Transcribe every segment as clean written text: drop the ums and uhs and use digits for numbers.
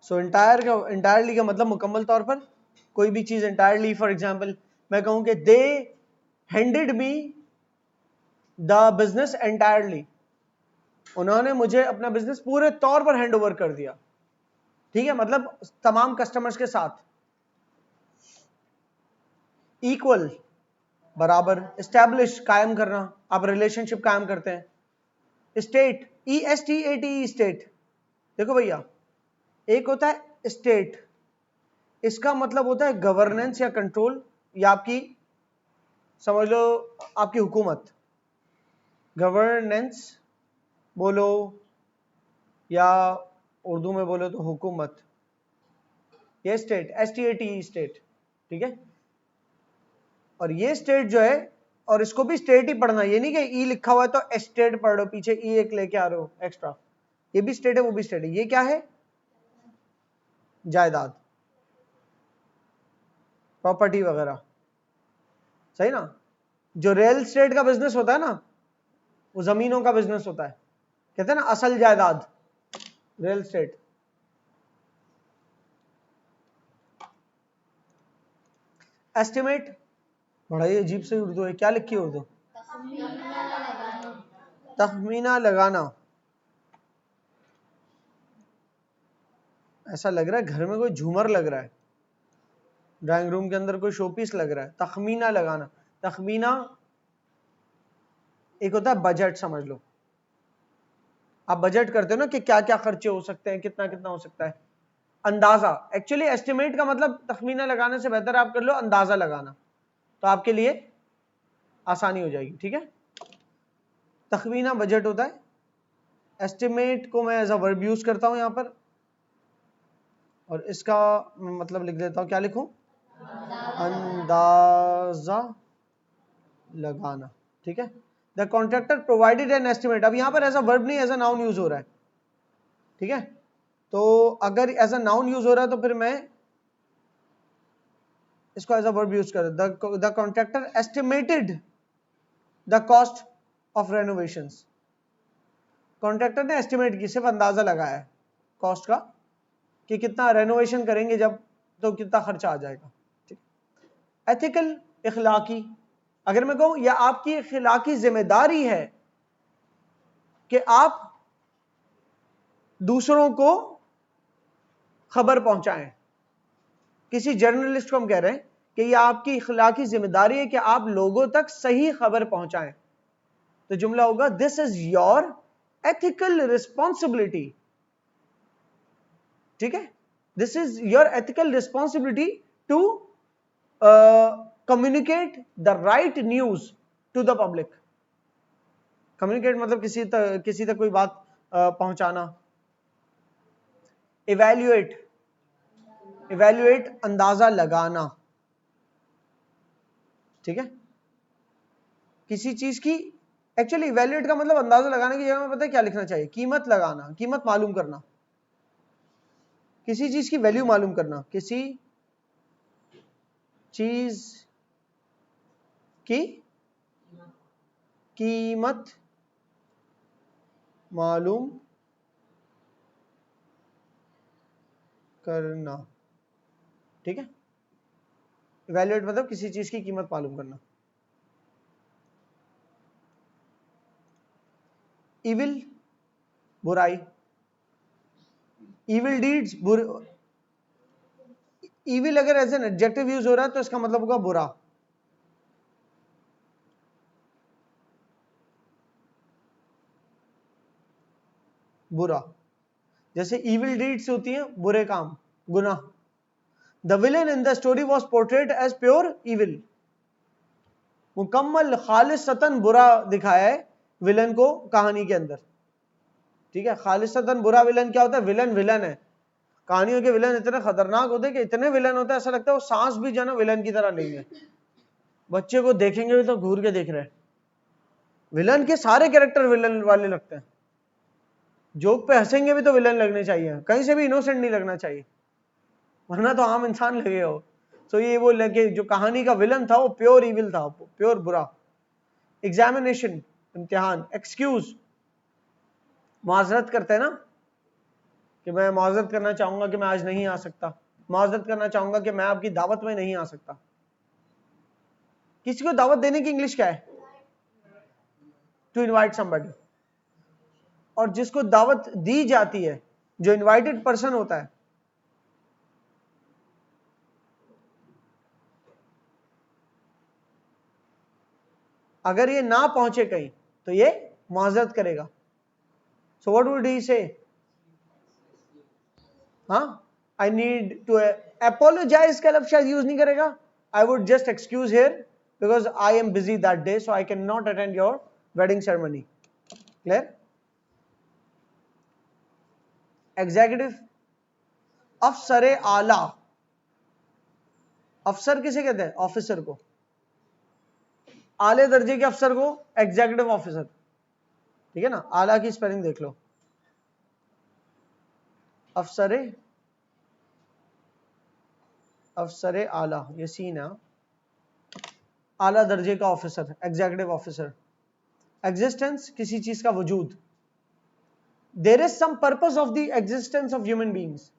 सो entirely का मतलब मुकम्मल तौर पर, कोई भी चीज इंटायरली, फॉर एग्जाम्पल मैं कहूं कि they handed me the business entirely, उन्होंने मुझे अपना बिजनेस पूरे तौर पर हैंड ओवर कर दिया, ठीक है, मतलब तमाम कस्टमर्स के साथ। इक्वल बराबर, एस्टैब्लिश कायम करना, आप रिलेशनशिप कायम करते हैं। स्टेट, ESTAT, स्टेट, देखो भैया एक होता है स्टेट, इसका मतलब होता है गवर्नेंस या कंट्रोल, या आपकी समझ लो आपकी हुकूमत, गवर्नेंस बोलो या उर्दू में बोलो तो हुकूमत, ये स्टेट, STAT स्टेट, ठीक है। और ये स्टेट जो है, और इसको भी स्टेट ही पढ़ना, ये नहीं कि ई लिखा हुआ है तो स्टेट पढ़ लो, पीछे ई एक लेके आ रहे हो एक्स्ट्रा, ये भी स्टेट है वो भी स्टेट है। ये क्या है? जायदाद, प्रॉपर्टी वगैरह, सही ना। जो रियल एस्टेट का बिजनेस होता है ना, वो जमीनों का बिजनेस होता है, कहते हैं ना असल जायदाद, रियल एस्टेट। एस्टिमेट, बड़ा ही अजीब से उर्दू है, क्या लिखी है उर्दू? तखमीना लगाना। ऐसा लग रहा है घर में कोई झूमर लग रहा है, ड्राइंग रूम के अंदर कोई शोपीस लग रहा है। तखमीना लगाना, तखमीना एक होता है बजट, समझ लो आप बजट करते हो ना कि क्या क्या खर्चे हो सकते हैं, कितना कितना हो सकता है। अंदाजा, एक्चुअली एस्टिमेट का मतलब तखमीना लगाने से बेहतर आप कर लो अंदाजा लगाना, तो आपके लिए आसानी हो जाएगी, ठीक है। तखमीना बजट होता है, एस्टिमेट को मैं एज अ वर्ब यूज करता हूं यहां पर, और इसका मतलब लिख देता हूं, क्या लिखूं? अंदाजा लगाना, ठीक है। The contractor provided an estimate, अब यहां पर एज अ वर्ब नहीं एज अ नाउन यूज हो रहा है, ठीक है। तो अगर एज अ नाउन यूज हो रहा है तो फिर मैं इसको एज अ वर्ब यूज कर, the contractor estimated the cost of renovations, contractor ने एस्टिमेट की, सिर्फ अंदाजा लगाया है कॉस्ट का कि कितना रेनोवेशन करेंगे जब, तो कितना खर्चा आ जाएगा, ठीक। एथिकल, इखलाकी, अगर मैं कहूं यह आपकी इखलाकी जिम्मेदारी है कि आप दूसरों को खबर पहुंचाएं, किसी जर्नलिस्ट को हम कह रहे हैं कि यह आपकी इखलाकी जिम्मेदारी है कि आप लोगों तक सही खबर पहुंचाएं, तो जुमला होगा this is your ethical responsibility, ठीक है। This is your ethical responsibility to communicate the right news to the public. Communicate मतलब किसी तक कोई बात पहुंचाना। इवैल्यूएट, इवैल्यूएट अंदाजा लगाना, ठीक है। किसी चीज की, एक्चुअली इवैल्यूएट का मतलब अंदाजा लगाने की जगह में पता है क्या लिखना चाहिए? कीमत लगाना, कीमत मालूम करना, किसी चीज की वैल्यू मालूम करना, किसी चीज की कीमत मालूम करना, ठीक है। इवैल्यूएट मतलब किसी चीज की कीमत मालूम करना। इविल, बुराई, इविल डीड्स, इविल अगर एज एन एडजेक्टिव यूज हो रहा है तो इसका मतलब होगा बुरा, बुरा। जैसे इविल डीड्स होती हैं बुरे काम, गुनाह। The villain in the story was portrait as pure evil, मुकम्मल खालिसतन बुरा दिखाया है विलन को कहानी के अंदर, ठीक है। खालिसतन बुरा विलन क्या होता है? विलन विलन है, कहानियों के विलन इतने खतरनाक होते हैं कि इतने विलन होते हैं ऐसा लगता है वो सांस भी जो ना विलन की तरह लेंगे, बच्चे को देखेंगे भी तो घूर के देख रहे हैं। विलन के सारे कैरेक्टर विलन वाले लगते हैं, जोक पे हंसेंगे भी तो विलन लगने चाहिए, कहीं से भी इनोसेंट नहीं लगना चाहिए, वरना तो आम इंसान लगे हो। तो ये वो लगे जो कहानी का विलन था वो प्योर इविल था, प्योर बुरा। एग्जामिनेशन, इम्तिहान। एक्सक्यूज, माजरत करते हैं ना, कि मैं माजरत करना चाहूंगा कि मैं आज नहीं आ सकता, माजरत करना चाहूंगा कि मैं आपकी दावत में नहीं आ सकता। किसी को दावत देने की इंग्लिश क्या है? To invite somebody. और जिसको दावत दी जाती है, जो इनवाइटेड पर्सन होता है, अगर ये ना पहुंचे कहीं तो ये माजरत करेगा। सो व्हाट वुड ही से? हाँ, आई नीड टू अपोलोजाइज का लफ्ज शायद यूज नहीं करेगा। I would just excuse here because I am busy that day, so I can not attend your wedding ceremony. Clear? Executive, अफसर आला। अफसर किसे कहते हैं? ऑफिसर को। आले दर्जे के अफसर को एग्जीक्यूटिव ऑफिसर। ठीक है ना? आला की स्पेलिंग देख लो, अफसर आला, ये सीन है। आला दर्जे का ऑफिसर, एग्जीक्यूटिव ऑफिसर। एग्जिस्टेंस, किसी चीज का वजूद। There is some purpose of the existence of human beings.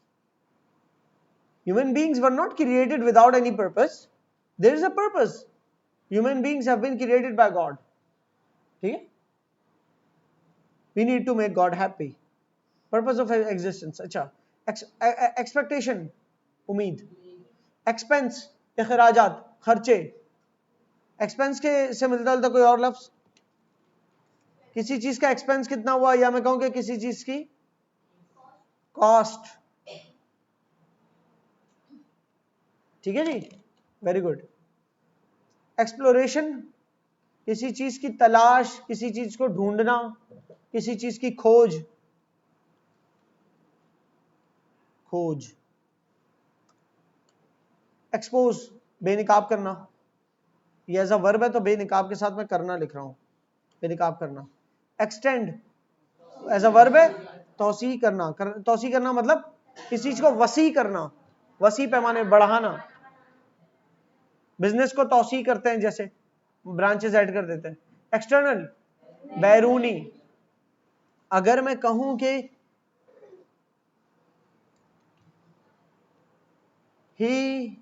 Human beings were not created without any purpose, there is a purpose. Human beings have been created by God. ठीक है? We need to make God happy. Purpose of existence. अच्छा, expectation, उम्मीद। Expense, अखराजात, खर्चे। Expense के से मिलता जुलता कोई और लफ्ज? किसी चीज का एक्सपेंस कितना हुआ, या मैं कहूं कि किसी चीज की कॉस्ट। ठीक है जी, वेरी गुड। एक्सप्लोरेशन, किसी चीज की तलाश, किसी चीज को ढूंढना, किसी चीज की खोज। एक्सपोज, बेनिकाब करना। ये एज अ वर्ब है तो बेनिकाब के साथ मैं करना लिख रहा हूं, बेनिकाब करना। एक्सटेंड, एज अ वर्ब है, तौसी करना। तौसी करना मतलब किसी चीज को वसी करना, वसी पैमाने, बढ़ाना। बिजनेस को तौसी करते हैं, जैसे ब्रांचेस ऐड कर देते हैं। एक्सटर्नल, बैरूनी। अगर मैं कहूं कि he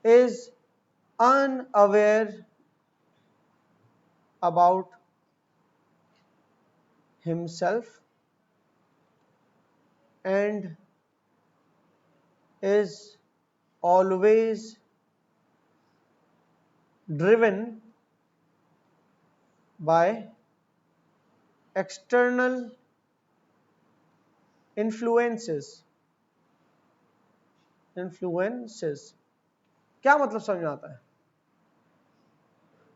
is unaware about himself and is always driven by external influences। क्या मतलब समझ में आता है?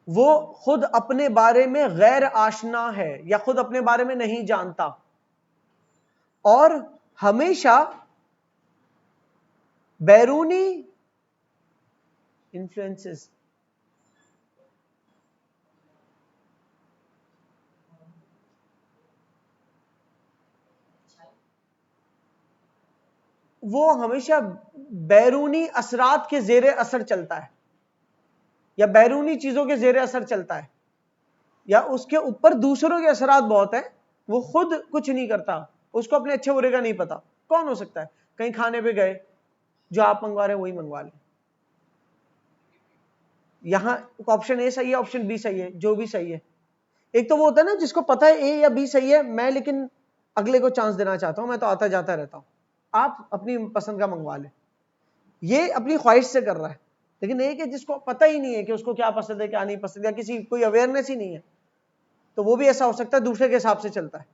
वो खुद अपने बारे में गैर आशना है या खुद अपने बारे में नहीं जानता और हमेशा बैरूनी इन्फ्लुएंसेस, वो हमेशा बैरूनी असरात के जेरे असर चलता है या बैरूनी चीजों के जेरे असर चलता है या उसके ऊपर दूसरों के असरात बहुत है। वो खुद कुछ नहीं करता, उसको अपने अच्छे बुरे का नहीं पता। कौन हो सकता है? कहीं खाने पे गए, जो आप मंगवा रहे हैं वही मंगवा लें। यहां ऑप्शन ए सही है, ऑप्शन बी सही है, जो भी सही है। एक तो वो होता है ना जिसको पता है ए या बी सही है, मैं लेकिन अगले को चांस देना चाहता हूं, मैं तो आता जाता रहता हूं। आप अपनी पसंद का मंगवा लें, ये अपनी ख्वाहिश से कर रहा है। लेकिन एक है जिसको पता ही नहीं है कि उसको क्या पसंद है क्या नहीं पसंद, या किसी कोई अवेयरनेस ही नहीं है, तो वो भी ऐसा हो सकता है, दूसरे के हिसाब से चलता है।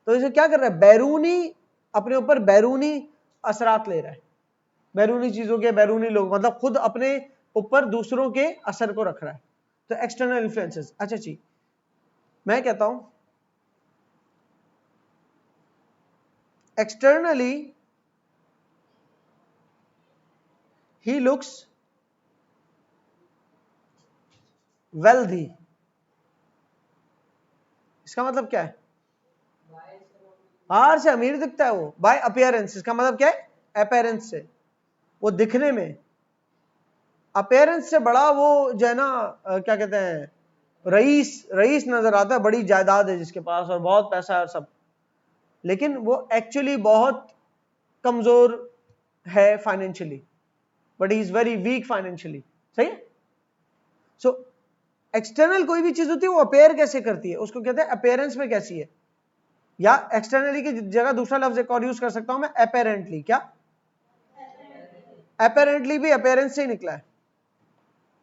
तो इसे क्या कर रहा है? बैरूनी, अपने ऊपर बैरूनी असरात ले रहा है, बैरूनी चीजों के, बैरूनी लोग, मतलब खुद अपने ऊपर दूसरों के असर को रख रहा है। तो एक्सटर्नल इन्फ्लुएंसेस। अच्छा जी, मैं कहता हूं एक्सटर्नली ही लुक्स वेल्दी। इसका मतलब क्या है? बाहर से अमीर दिखता है वो, बाय अपीयरेंस। इसका मतलब क्या है? अपीयरेंस से, वो दिखने में। अपीयरेंस से बड़ा वो जो है ना, क्या कहते हैं, रईस नजर आता है, बड़ी जायदाद है जिसके पास और बहुत पैसा है और सब। लेकिन वो एक्चुअली बहुत कमजोर है financially, but he is very weak financially. सही है? सो एक्सटर्नल कोई भी चीज होती है वो अपेयर कैसे करती है, उसको कहते हैं अपेयरेंस में कैसी है। या एक्सटर्नली की जगह दूसरा लफ्ज एक और यूज कर सकता हूं मैं, अपेरेंटली। क्या? अपेरेंटली भी अपेयरेंस से ही निकला है,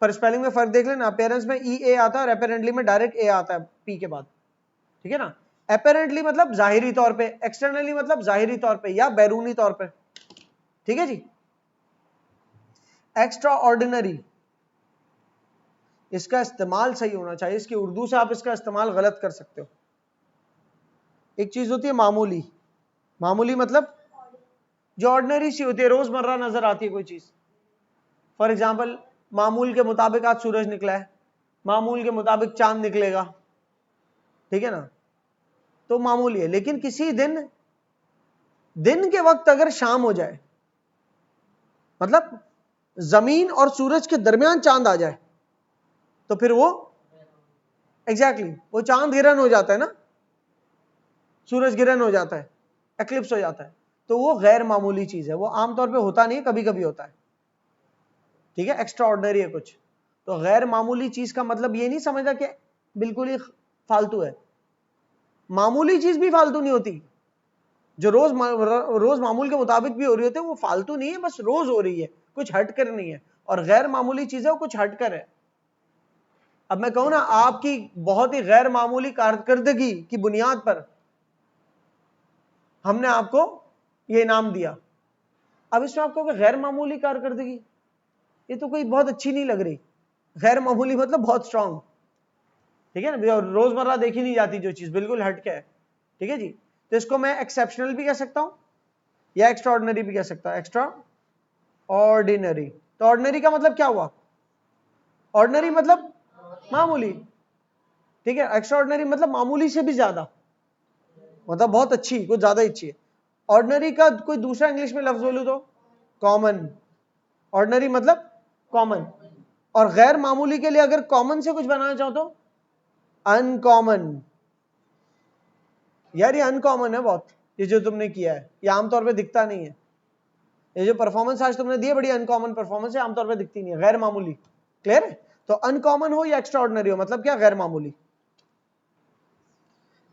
पर स्पेलिंग में फर्क देख लेना। अपेयरेंस में ई ए आता है और अपेरेंटली में डायरेक्ट ए आता है पी के बाद। ठीक है ना? अपेरेंटली मतलब जाहिरी तौर पे, एक्सटर्नली मतलब जाहिरी तौर पे या बैरूनी तौर पे। ठीक है जी? एक्स्ट्रा ऑर्डिनरी, इसका इस्तेमाल सही होना चाहिए, इसकी उर्दू से आप इसका इस्तेमाल गलत कर सकते हो। एक चीज होती है मामूली, मामूली मतलब जो ऑर्डिनरी सी होती है, रोजमर्रा नजर आती है कोई चीज। फॉर एग्जाम्पल, मामूल के मुताबिक आज सूरज निकला है, मामूल के मुताबिक चांद निकलेगा। ठीक है ना? तो मामूली है। लेकिन किसी दिन के वक्त अगर शाम हो जाए, मतलब जमीन और सूरज के दरमियान चांद आ जाए, तो फिर वो एग्जैक्टली वो चांद गिरन हो जाता है ना, सूरज गिरन हो जाता है, एक्लिप्स हो जाता है। तो वो गैर मामूली चीज है, वो आमतौर पे होता नहीं है, कभी कभी होता है। ठीक है? एक्स्ट्रा ऑर्डिनरी है कुछ। तो गैर मामूली चीज का मतलब ये नहीं समझना कि बिल्कुल ही फालतू है। मामूली चीज भी फालतू नहीं होती, जो रोज मामूल के मुताबिक भी हो रही होती है, वो फालतू नहीं है, बस रोज हो रही है, कुछ हटकर नहीं है। और गैर मामूली चीज है वो कुछ हटकर है। अब मैं कहूं ना, आपकी बहुत ही गैर मामूली कारकर्दगी की बुनियाद पर हमने आपको ये इनाम दिया। अब इसमें आपको गैर मामूली कारकर्दगी, ये तो कोई बहुत अच्छी नहीं लग रही। गैर मामूली मतलब बहुत स्ट्रांग। ठीक है ना? रोजमर्रा देखी नहीं जाती जो चीज, बिल्कुल हटके है। ठीक है जी? तो इसको मैं एक्सेप्शनल भी कह सकता हूं या एक्स्ट्रा ऑर्डिनरी भी कह सकता हूं। एक्स्ट्रा ऑर्डिनरी, तो ऑर्डिनरी का मतलब क्या हुआ? ऑर्डिनरी मतलब मामूली। ठीक है? एक्स्ट्रा ऑर्डिनरी मतलब मामूली से भी ज्यादा, मतलब बहुत अच्छी, कुछ ज्यादा अच्छी है। ऑर्डिनरी का कोई दूसरा इंग्लिश में लफ्ज बोलूं तो कॉमन। ऑर्डिनरी मतलब कॉमन। और गैर मामूली के लिए अगर कॉमन से कुछ बनाना चाहो तो अनकॉमन। यार ये अनकॉमन है बहुत, ये जो तुमने किया है, ये आमतौर पे दिखता नहीं है। ये जो परफॉर्मेंस आज तुमने दी है, बड़ी अनकॉमन परफॉर्मेंस है, आमतौर पे दिखती नहीं है, गैर मामूली। क्लियर है? तो अनकॉमन हो या एक्स्ट्रा ऑर्डिनरी हो, मतलब क्या? गैर मामूली।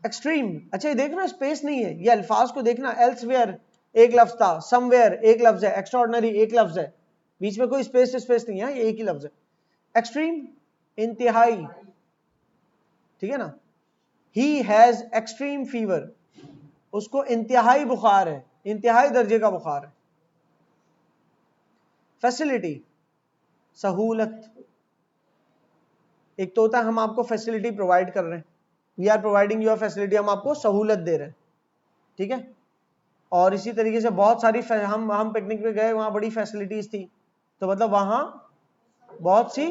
एक्सट्रीम, अच्छा ये देखना स्पेस नहीं है, ये अल्फाज को देखना। एल्सवेयर एक लफ्ज था, समवेयर एक लफ्ज है, एक्स्ट्रा ऑर्डिनरी एक लफ्ज है, बीच में कोई स्पेस नहीं है, ये एक ही लफ्ज है। एक्सट्रीम इंतहाई। ठीक है ना? ही हैज एक्सट्रीम फीवर, उसको इंतहाई बुखार है, इंतहाई दर्जे का बुखार है। फैसिलिटी, सहूलत। एक तो होता है हम आपको फैसिलिटी प्रोवाइड कर रहे हैं, we are providing your facility, हम आपको सहूलत दे रहे हैं। ठीक है? और इसी तरीके से बहुत सारी हम पिकनिक पे गए, वहां बड़ी फैसिलिटीज थी, तो मतलब वहां बहुत सी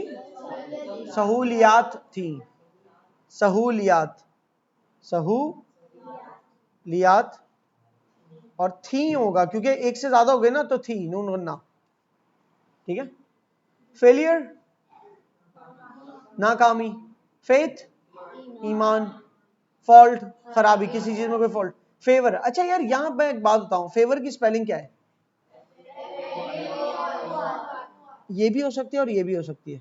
सहूलियात थी। सहूलियात, सहूलियात, और थी होगा क्योंकि एक से ज्यादा हो गए ना, तो थी, नून गन्ना। ठीक है? फेलियर नाकामी, फेथ ईमान, फॉल्ट खराबी, किसी चीज में कोई फॉल्ट। फेवर, अच्छा यार यहां मैं एक बात बताऊं, फेवर की स्पेलिंग क्या है? ये भी हो सकती है और ये भी हो सकती है।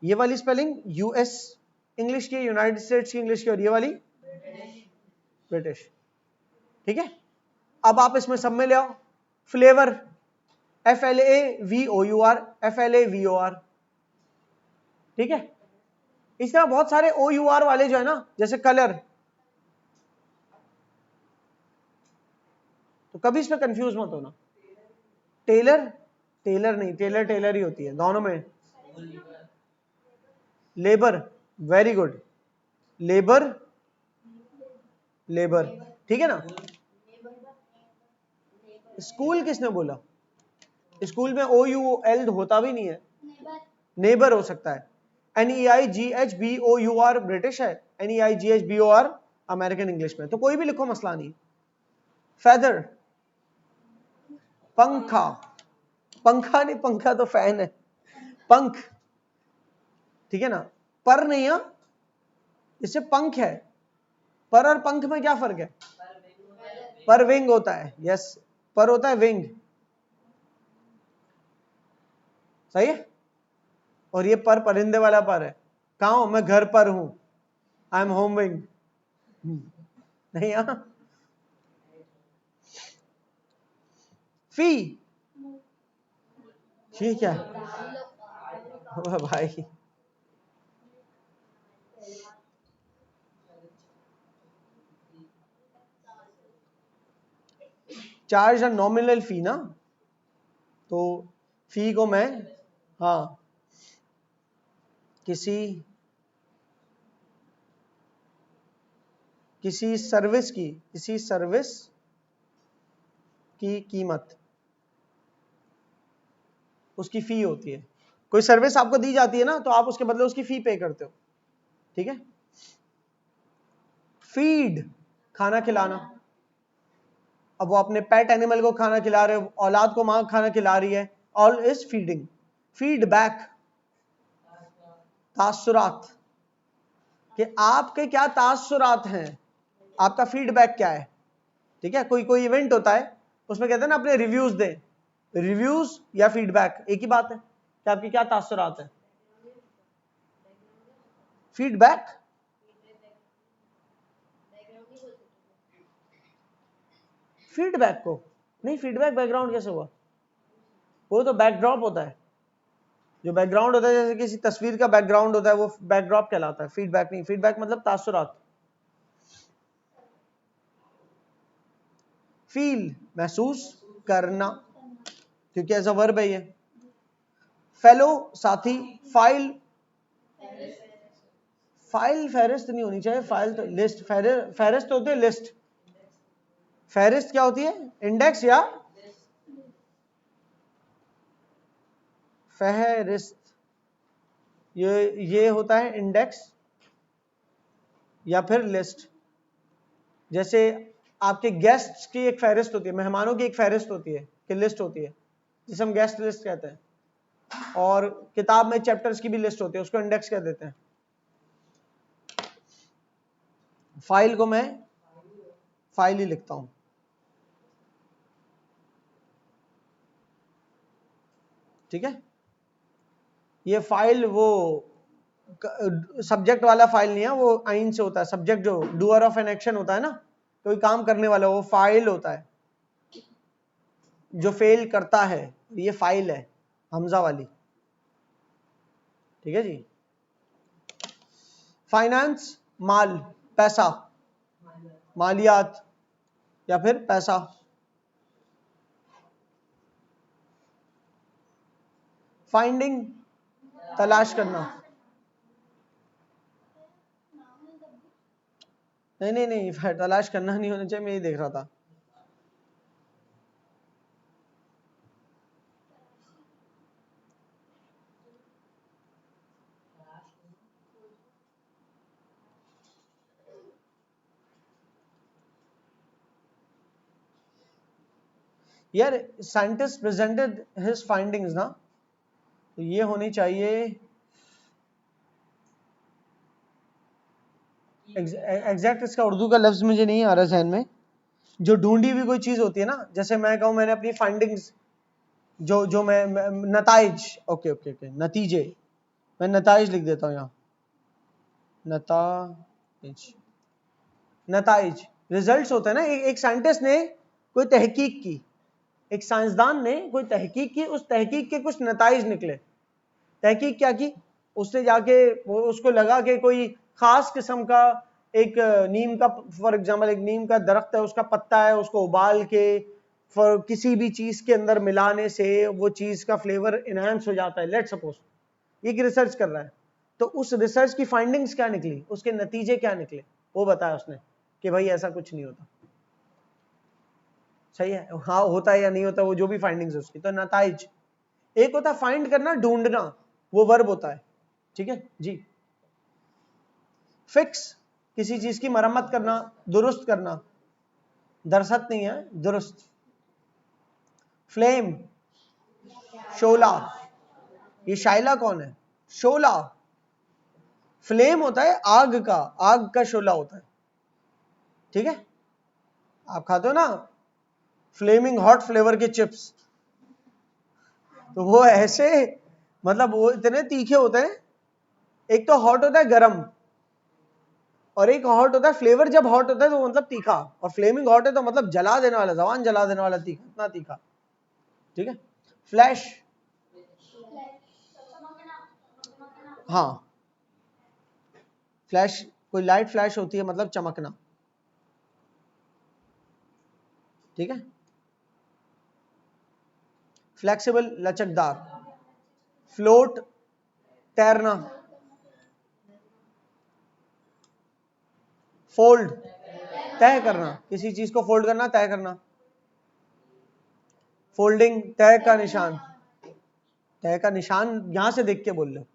ये वाली स्पेलिंग यूएस इंग्लिश की, यूनाइटेड स्टेट्स की इंग्लिश की, और ये वाली ब्रिटिश। ठीक है? अब आप इसमें सब में ले आओ। Flavour, FLAVOUR, FLAVOR। ठीक है? इस तरह बहुत सारे OUR वाले जो है ना, जैसे कलर, तो कभी इसमें कंफ्यूज मत होना। टेलर, टेलर नहीं, टेलर टेलर ही होती है दोनों में। Labour, very good, labour, labour. ठीक है ना? स्कूल किसने बोला? स्कूल में OUL होता भी नहीं है, नेबर हो सकता है। NEIGHBOUR ब्रिटिश है, NEIGHBOR अमेरिकन इंग्लिश में, तो कोई भी लिखो, मसला नहीं। फेदर, पंखा, पंखा नहीं, पंखा तो फैन है, पंख। ठीक है ना? पर नहीं है, इससे पंख है, पर और पंख में क्या फर्क है? पर विंग होता है, यस, पर होता है विंग, सही है। और ये पर परिंदे वाला पर है। कहां हूं मैं? घर पर हूं, आई एम होम विंग। नहीं यहां फी, ये क्या है? ओ भाई चार्ज नॉमिनल फी ना, तो फी को मैं, हाँ, किसी सर्विस की कीमत, उसकी फी होती है। कोई सर्विस आपको दी जाती है ना, तो आप उसके बदले उसकी फी पे करते हो, ठीक है। फीड, खाना खिलाना। अब वो अपने पेट एनिमल को खाना खिला रहे हो, औलाद को मां खाना खिला रही है, ऑल इज फीडिंग। फीडबैक, तासुरात, कि आपके क्या तासुरात हैं, आपका फीडबैक क्या है, ठीक है। कोई इवेंट होता है, उसमें कहते हैं ना अपने रिव्यूज दें, रिव्यूज या फीडबैक एक ही बात है, कि आपके क्या तासुरात हैं। फीडबैक, फीडबैक को नहीं, फीडबैक बैकग्राउंड कैसे हुआ? वो तो बैकड्रॉप होता है, जो बैकग्राउंड होता है, जैसे किसी तस्वीर का बैकग्राउंड होता है, वो बैकड्रॉप कहलाता है, फीडबैक नहीं। फीडबैक मतलब तासुरात। फील, महसूस करना, क्योंकि एज अ वर्ब है ये। फेलो, साथी। फाइल, फाइल फेरिस्त नहीं होनी चाहिए, फाइल तो लिस्ट, फेरिस्त होती है लिस्ट, फेरिस्त क्या होती है? इंडेक्स या फहरिस्त, ये होता है इंडेक्स या फिर लिस्ट। जैसे आपके गेस्ट्स की एक फहरिस्त होती है, मेहमानों की एक फहरिस्त होती है, कि लिस्ट होती है, जिसे हम गेस्ट लिस्ट कहते हैं। और किताब में चैप्टर्स की भी लिस्ट होती है, उसको इंडेक्स कह देते हैं। फाइल को मैं फाइल ही लिखता हूं, ठीक है। ये फाइल वो सब्जेक्ट वाला फाइल नहीं है, वो आइन से होता है। सब्जेक्ट जो डूअर ऑफ एन एक्शन होता है ना, कोई काम करने वाला, वो फाइल होता है। जो फेल करता है, ये फाइल है, हमजा वाली, ठीक है जी। फाइनेंस, माल, पैसा, मालियात या फिर पैसा। फाइंडिंग, तलाश करना। नहीं, तलाश करना नहीं होना चाहिए, मैं ये देख रहा था। यार साइंटिस्ट प्रेजेंटेड हिज फाइंडिंग्स ना, तो ये होनी चाहिए एग्जैक्ट। इसका उर्दू का लफ्ज मुझे नहीं आ रहा जहन में। जो ढूंढी हुई कोई चीज होती है ना, जैसे मैं कहूं मैंने अपनी फाइंडिंग्स, जो मैं नताइज, ओके नतीजे, मैं नताइज लिख देता हूं यहां, नताइज, नताइज रिजल्ट्स होते हैं ना। एक साइंटिस्ट ने कोई तहकीक की, एक साइंसदान ने कोई तहकीक की, उस तहकीक के कुछ नताइज निकले। तहकीक क्या की? उसने जाके वो उसको लगा कि कोई खास किस्म का एक नीम का, फॉर एग्जांपल एक नीम का दरख्त है, उसका पत्ता है, उसको उबाल के किसी भी चीज के अंदर मिलाने से वो चीज का फ्लेवर इनहेंस हो जाता है, लेट सपोज। ये रिसर्च कर रहा है, तो उस रिसर्च की फाइंडिंग्स क्या निकली, उसके नतीजे क्या निकले, वो बताया उसने कि भाई ऐसा कुछ नहीं होता। सही है, हाँ होता है या नहीं होता, वो जो भी फाइंडिंग्स है उसकी, तो नताइज। एक होता है फाइंड करना, ढूंढना, वो वर्ब होता है, ठीक है जी। फिक्स, किसी चीज की मरम्मत करना, दुरुस्त करना, दरसत नहीं है, दुरुस्त। फ्लेम, शोला, ये शाइला कौन है? शोला, फ्लेम होता है आग का, आग का शोला होता है, ठीक है, आप खाते हो ना फ्लेमिंग हॉट फ्लेवर के चिप्स, तो वो ऐसे मतलब वो इतने तीखे होते हैं, एक तो हॉट होता है गरम, और एक हॉट होता है फ्लेवर, जब हॉट होता है तो मतलब तीखा, और फ्लेमिंग हॉट है तो मतलब जला देने वाला, जबान जला देने वाला तीखा, इतना तीखा। ठीक है, फ्लैश, हाँ फ्लैश, कोई लाइट फ्लैश होती है मतलब चमकना। ठीक है, फ्लेक्सिबल लचकदार, फ्लोट तैरना, फोल्ड तय करना, किसी चीज को फोल्ड करना, तय करना, फोल्डिंग तय का निशान, तय का निशान यहां से देख के बोल लो,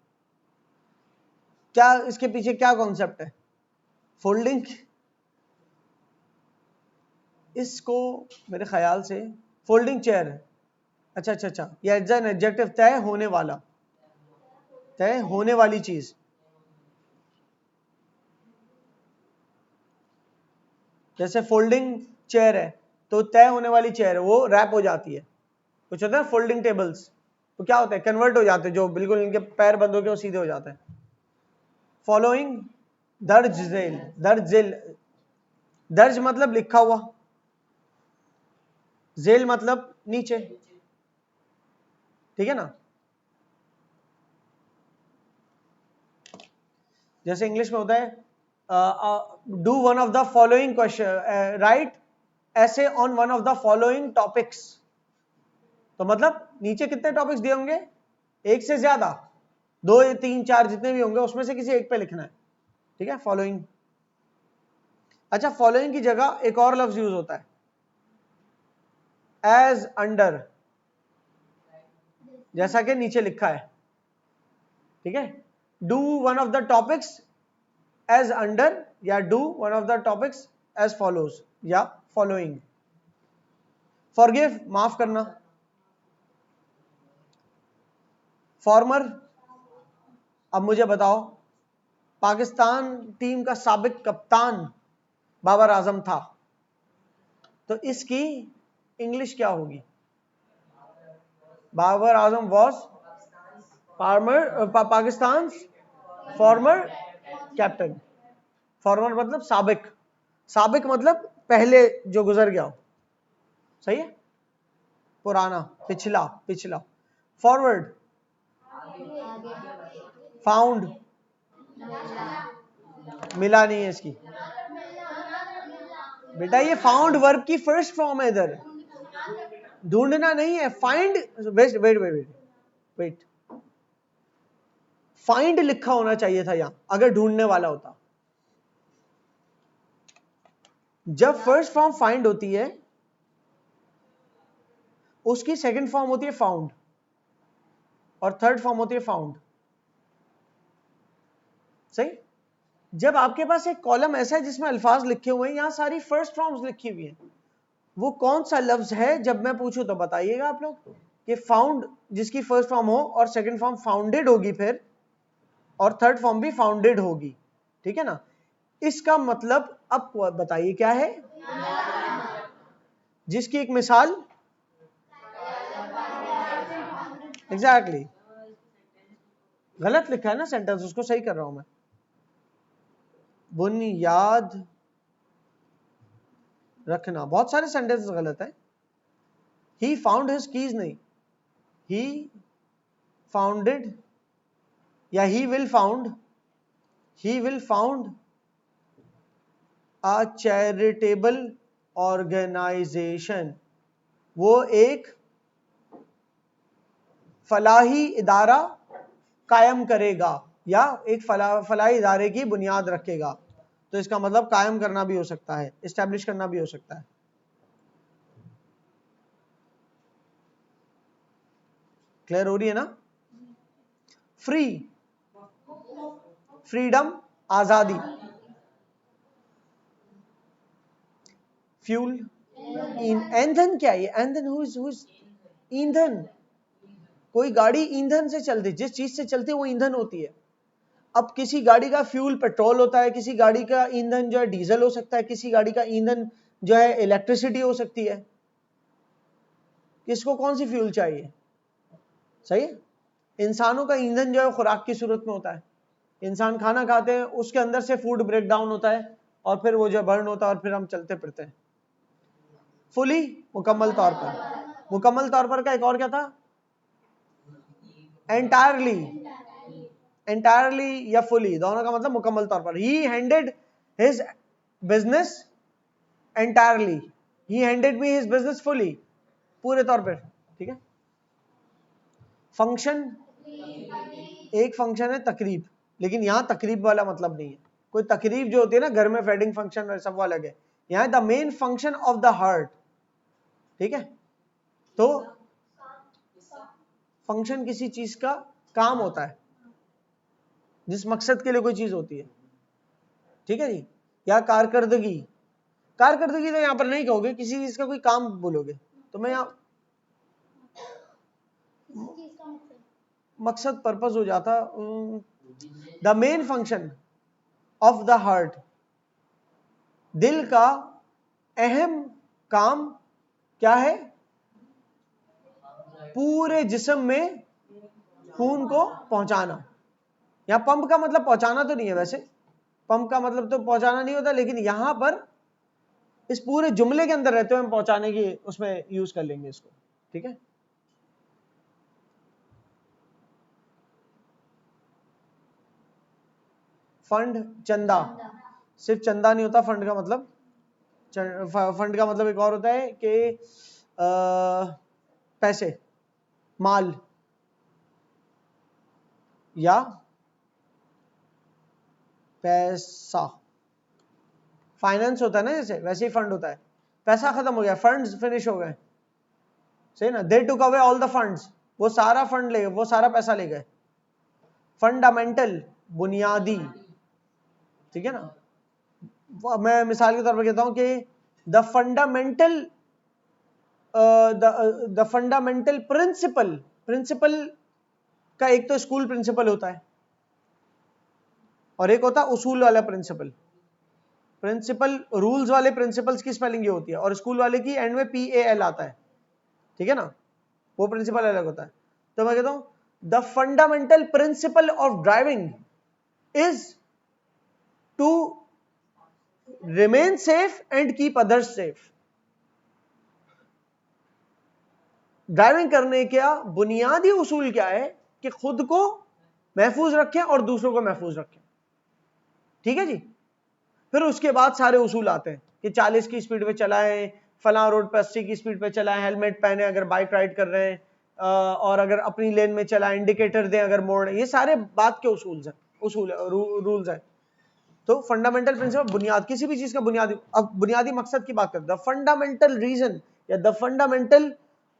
क्या इसके पीछे क्या कॉन्सेप्ट है, फोल्डिंग, इसको मेरे ख्याल से फोल्डिंग चेयर है, अच्छा अच्छा अच्छा, ये एज एन एडजेक्टिव, तय होने वाला, तय होने वाली चीज, जैसे फोल्डिंग चेयर है तो तय होने वाली चेयर है, वो रैप हो जाती है। कुछ होता है फोल्डिंग टेबल्स, तो क्या होता है, कन्वर्ट हो जाते हैं, जो बिल्कुल इनके पैर बंद हो के वो सीधे हो जाते हैं। फॉलोइंग दर्ज झेल, दर्ज झेल, दर्ज मतलब लिखा हुआ, झेल मतलब नीचे, ठीक है ना। जैसे इंग्लिश में होता है do one of the following question, write essay on one of the following topics, तो मतलब नीचे कितने टॉपिक्स दिए होंगे, एक से ज्यादा, 2 या 3 4 जितने भी होंगे उसमें से किसी एक पे लिखना है। ठीक है, फॉलोइंग। अच्छा, फॉलोइंग की जगह एक और लफ्ज यूज होता है, एज अंडर, जैसा कि नीचे लिखा है। ठीक है, do one of the topics as under, या do one of the topics as follows, या फॉलोइंग। फॉरगिव माफ करना, फॉर्मर, अब मुझे बताओ, पाकिस्तान टीम का साबिक कप्तान बाबर आजम था, तो इसकी इंग्लिश क्या होगी, Babar Azam was Pakistan former captain, former मतलब साबिक, साबिक मतलब पहले जो गुजर गया हो, सही है, पुराना, पिछला, पिछला। फॉरवर्ड, फाउंड, मिला नहीं है इसकी, बेटा ये फाउंड वर्ब की फर्स्ट फॉर्म है, इधर ढूंढना नहीं है, find, wait wait wait wait wait, find लिखा होना चाहिए था यहां अगर ढूंढने वाला होता। जब फर्स्ट फॉर्म फाइंड होती है उसकी सेकंड फॉर्म होती है फाउंड, और थर्ड फॉर्म होती है फाउंड, सही। जब आपके पास एक कॉलम ऐसा है जिसमें अल्फाज लिखे हुए हैं, यहां सारी फर्स्ट फॉर्म्स लिखी हुई हैं, वो कौन सा लफ्ज है, जब मैं पूछूं तो बताइएगा आप लोग, कि फाउंड जिसकी फर्स्ट फॉर्म हो और सेकंड फॉर्म फाउंडेड होगी फिर, और थर्ड फॉर्म भी फाउंडेड होगी, ठीक है ना। इसका मतलब अब बताइए क्या है, जिसकी एक मिसाल, एग्जैक्टली गलत लिखा है ना सेंटेंस, उसको सही कर रहा हूं मैं, बुनियाद रखना, बहुत सारे सेंटेंस गलत है, ही फाउंड हिज कीज नहीं, ही फाउंडेड, या he will found a charitable organisation, वो एक फलाही इदारा कायम करेगा, या एक फलाही इदारे की बुनियाद रखेगा, तो इसका मतलब कायम करना भी हो सकता है, इस्टेब्लिश करना भी हो सकता है। क्लियर हो रही है ना। फ्री, फ्रीडम आजादी, फ्यूल, ईंधन, क्या है ईंधन, ईंधन, कोई गाड़ी ईंधन से चलती, जिस चीज से चलती है वो ईंधन होती है। अब किसी गाड़ी का फ्यूल पेट्रोल होता है, किसी गाड़ी का ईंधन जो है डीजल हो सकता है, किसी गाड़ी का ईंधन जो है इलेक्ट्रिसिटी हो सकती है। किसको कौन सी फ्यूल चाहिए? सही है। इंसानों का ईंधन जो है खुराक की सूरत में होता है। इंसान खाना खाते हैं, उसके अंदर से फूड ब्रेक डाउन होता है और फिर वो जो बर्न होता है और फिर हम चलते फिरते हैं। फुली, मुकम्मल तौर पर। मुकम्मल तौर पर का एक और क्या था? एंटायरली। एंटायरली या फुली, दोनों का मतलब मुकम्मल तौर पर। ही हैंडेड हिज बिजनेस एंटायरली, ही handed me his business fully, पूरे तौर पर। ठीक है। फंक्शन, एक फंक्शन है तकरीब, लेकिन यहां तकरीब वाला मतलब नहीं है। कोई तकरीब जो होती है ना घर में, वेडिंग फंक्शन सब वो अलग है। यहां the main function of the heart. ठीक है। तो फंक्शन किसी चीज का काम होता है, जिस मकसद के लिए कोई चीज होती है। ठीक है जी। या कारकर्दगी, कारकर्दगी तो यहां पर नहीं कहोगे, किसी चीज का कोई काम बोलोगे। तो मैं यहां मकसद पर्पस हो जाता। The main function of the heart, दिल का अहम काम क्या है? पूरे जिस्म में खून को पहुंचाना। यहां पंप का मतलब पहुंचाना तो नहीं है, वैसे पंप का मतलब तो पहुंचाना नहीं होता, लेकिन यहां पर इस पूरे जुमले के अंदर रहते हुए हम पहुंचाने की उसमें यूज कर लेंगे इसको। ठीक है। फंड, चंदा, सिर्फ चंदा नहीं होता फंड का मतलब। फंड का मतलब एक और होता है कि पैसे, माल, या पैसा। फाइनेंस होता है ना जैसे, वैसे ही फंड होता है। पैसा खत्म हो गया, फंड्स फिनिश हो गए, सही ना। They took away all the funds, वो सारा फंड ले गए, वो सारा पैसा ले गए। फंडामेंटल, बुनियादी। ठीक है ना। मैं मिसाल के तौर पर कहता हूं कि the fundamental, the fundamental principle. Principle का एक तो स्कूल प्रिंसिपल होता है और एक होता है उसूल वाला प्रिंसिपल। प्रिंसिपल, रूल्स वाले प्रिंसिपल्स की स्पेलिंग ये होती है, और स्कूल वाले की एंड में PAL आता है। ठीक है ना, वो प्रिंसिपल अलग होता है। तो मैं कहता हूं the fundamental principle of driving is to remain safe and keep others safe. Driving करने का बुनियादी उसूल क्या है? कि खुद को महफूज रखें और दूसरों को महफूज रखें। ठीक है जी। फिर उसके बाद सारे उसूल आते हैं कि 40 की स्पीड पे चलाएं, फलां रोड पर 80 की स्पीड पे चलाएं, हेलमेट पहने अगर बाइक राइड कर रहे हैं, और अगर अपनी लेन में चलाएं, इंडिकेटर दें अगर मोड़। ये सारे बात के उसूल हैं, रूल्स हैं। तो फंडामेंटल प्रिंसिपल, बुनियाद, किसी भी चीज का बुनियादी। अब बुनियादी मकसद की बात करते हैं। द फंडामेंटल रीजन या the fundamental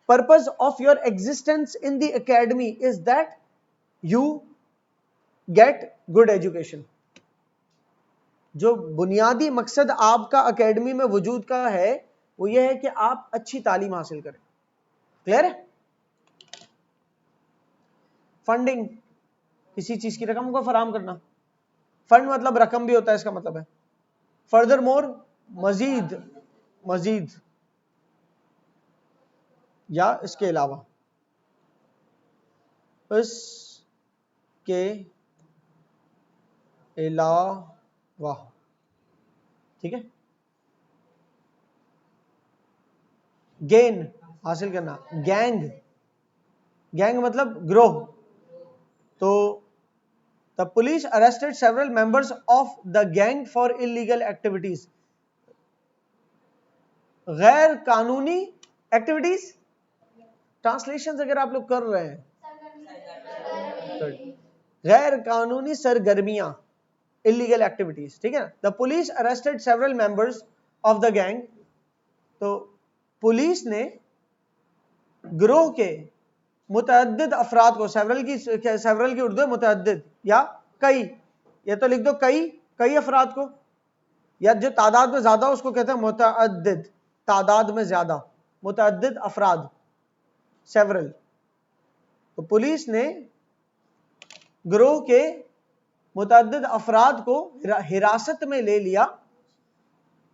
purpose of your existence in the academy is that you get good education. जो बुनियादी मकसद आपका एकेडमी में वजूद का है वो ये है कि आप अच्छी तालीम हासिल करें। क्लियर है? फंडिंग, किसी चीज की रकम को फराहम करना। फंड मतलब रकम भी होता है, इसका मतलब है। फर्दर मोर, मजीद, मजीद या इसके अलावा, इसके अलावा। ठीक है। गेन, हासिल करना। गैंग, गैंग मतलब ग्रोह। तो the police arrested several members of the gang for illegal activities. गैर कानूनी एक्टिविटीज, ट्रांसलेशन अगर आप लोग कर रहे हैं, गैर कानूनी सरगर्मियां, इलीगल एक्टिविटीज। ठीक है ना। The police arrested several members of the gang. तो पुलिस ने गिरोह के मुतअद्दिद अफराद को, सेवरल की उर्दू है मुतअद्दिद या कई, ये तो लिख दो कई अफराद को, या जो तादाद में ज्यादा उसको कहते हैं मुतअद्दिद, तादाद में ज्यादा, मुतअद्दिद अफराद, सेवरल। तो पुलिस ने गिरोह के मुतअद्दिद अफराद को हिरासत में ले लिया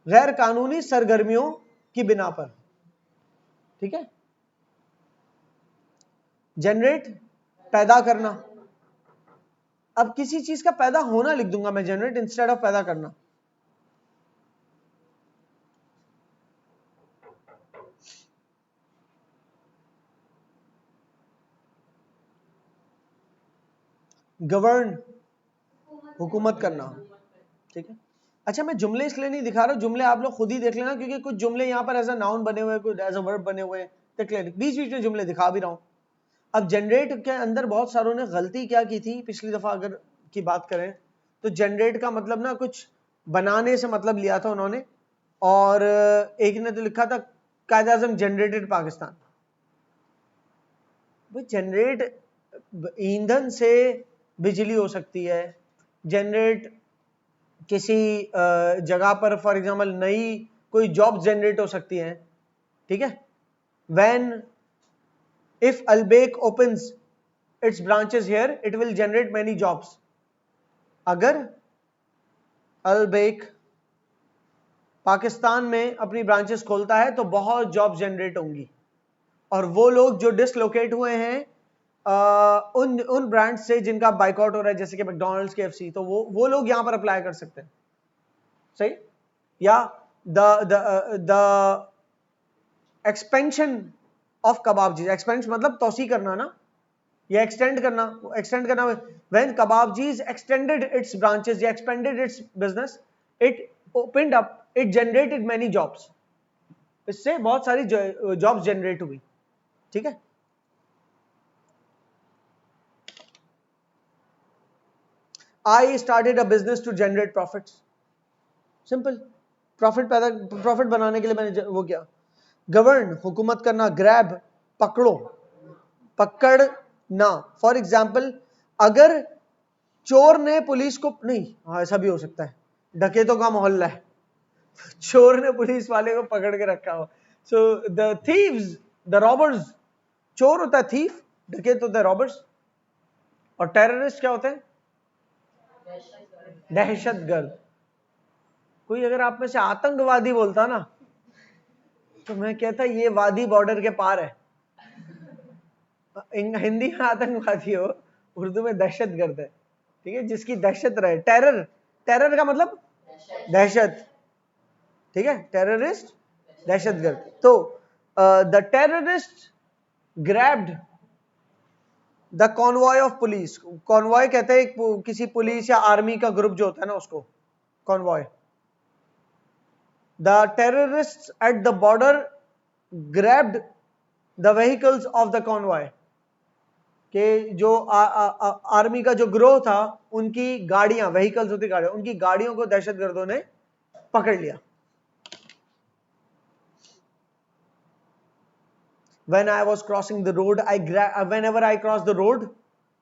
गैर कानूनी सरगर्मियों की बिना पर। ठीक है। जनरेट, पैदा करना। अब किसी चीज का पैदा होना लिख दूंगा मैं जनरेट इंस्टेड ऑफ पैदा करना। गवर्न, हुकूमत करना। ठीक है। अच्छा, मैं जुमले इसलिए नहीं दिखा रहा, जुमले आप लोग खुद ही देख लेना, क्योंकि कुछ जुमले यहां पर एज अ नाउन बने हुए, कुछ एज अ वर्ब बने हुए, देख लेना, बीच बीच में जुमले दिखा भी रहा हूं। अब जनरेट के अंदर बहुत सारों ने गलती क्या की थी पिछली दफा अगर की बात करें तो, जनरेट का मतलब ना कुछ बनाने से मतलब लिया था उन्होंने, और एक ने तो लिखा था कायद आज़म जनरेटेड पाकिस्तान। जनरेट ईंधन से बिजली हो सकती है, जनरेट किसी जगह पर फॉर एग्जांपल नई कोई जॉब जनरेट हो सकती है। ठीक है। When if Albaik opens its branches here it will generate many jobs. अगर अल्बेक पाकिस्तान में अपनी ब्रांचेस खोलता है तो बहुत जॉब जनरेट होंगी, और वो लोग जो डिसलोकेट हुए हैं उन ब्रांड से जिनका बाइकआउट हो रहा है, जैसे कि मैकडॉनल्ड्स, केएफसी, तो वो लोग यहां पर अप्लाई कर सकते हैं। सही। या द एक्सपेंशन ऑफ कबाबजीज, एक्सपेंशन मतलब तौसी करना ना, या एक्सटेंड करना, व्हेन कबाबजीज एक्सटेंडेड इट्स ब्रांचेस या expanded it's business, it opened up, it generated many jobs. इससे बहुत सारी जॉब्स जनरेट हुई। ठीक है। I started a business to generate profits. Simple, profit बनाने के लिए मैंने वो किया। गवर्न, हुकूमत करना। ग्रैब, पकड़ो, पकड़ना। फॉर एग्जाम्पल, अगर चोर ने पुलिस को नहीं, हाँ ऐसा भी हो सकता है, डकैतों का मोहल्ला है, चोर ने पुलिस वाले को पकड़ के रखा हो। So the thieves, the robbers, चोर होता है थीफ, डकैत होता है रॉबर्स, और टेररिस्ट क्या होते हैं? दहशतगर्द। कोई अगर आप में से आतंकवादी बोलता ना तो मैं कहता ये वादी बॉर्डर के पार है। हिंदी में आतंकवादी हो, उर्दू में दहशतगर्द है। ठीक है, जिसकी दहशत रहे। टेरर, टेरर का मतलब दहशत। ठीक है, टेररिस्ट, दहशतगर्द। तो the terrorist grabbed the convoy of police. Convoy कहते हैं किसी पुलिस या आर्मी का ग्रुप जो होता है ना, उसको convoy. The terrorists at the border grabbed the vehicles of the convoy. कि जो आर्मी का जो ग्रोह था उनकी गाड़ियां, व्हीकल्स होती गाड़ियां, उनकी गाड़ियों को दहशतगर्दों ने पकड़ लिया। When I was crossing the road, whenever I cross the road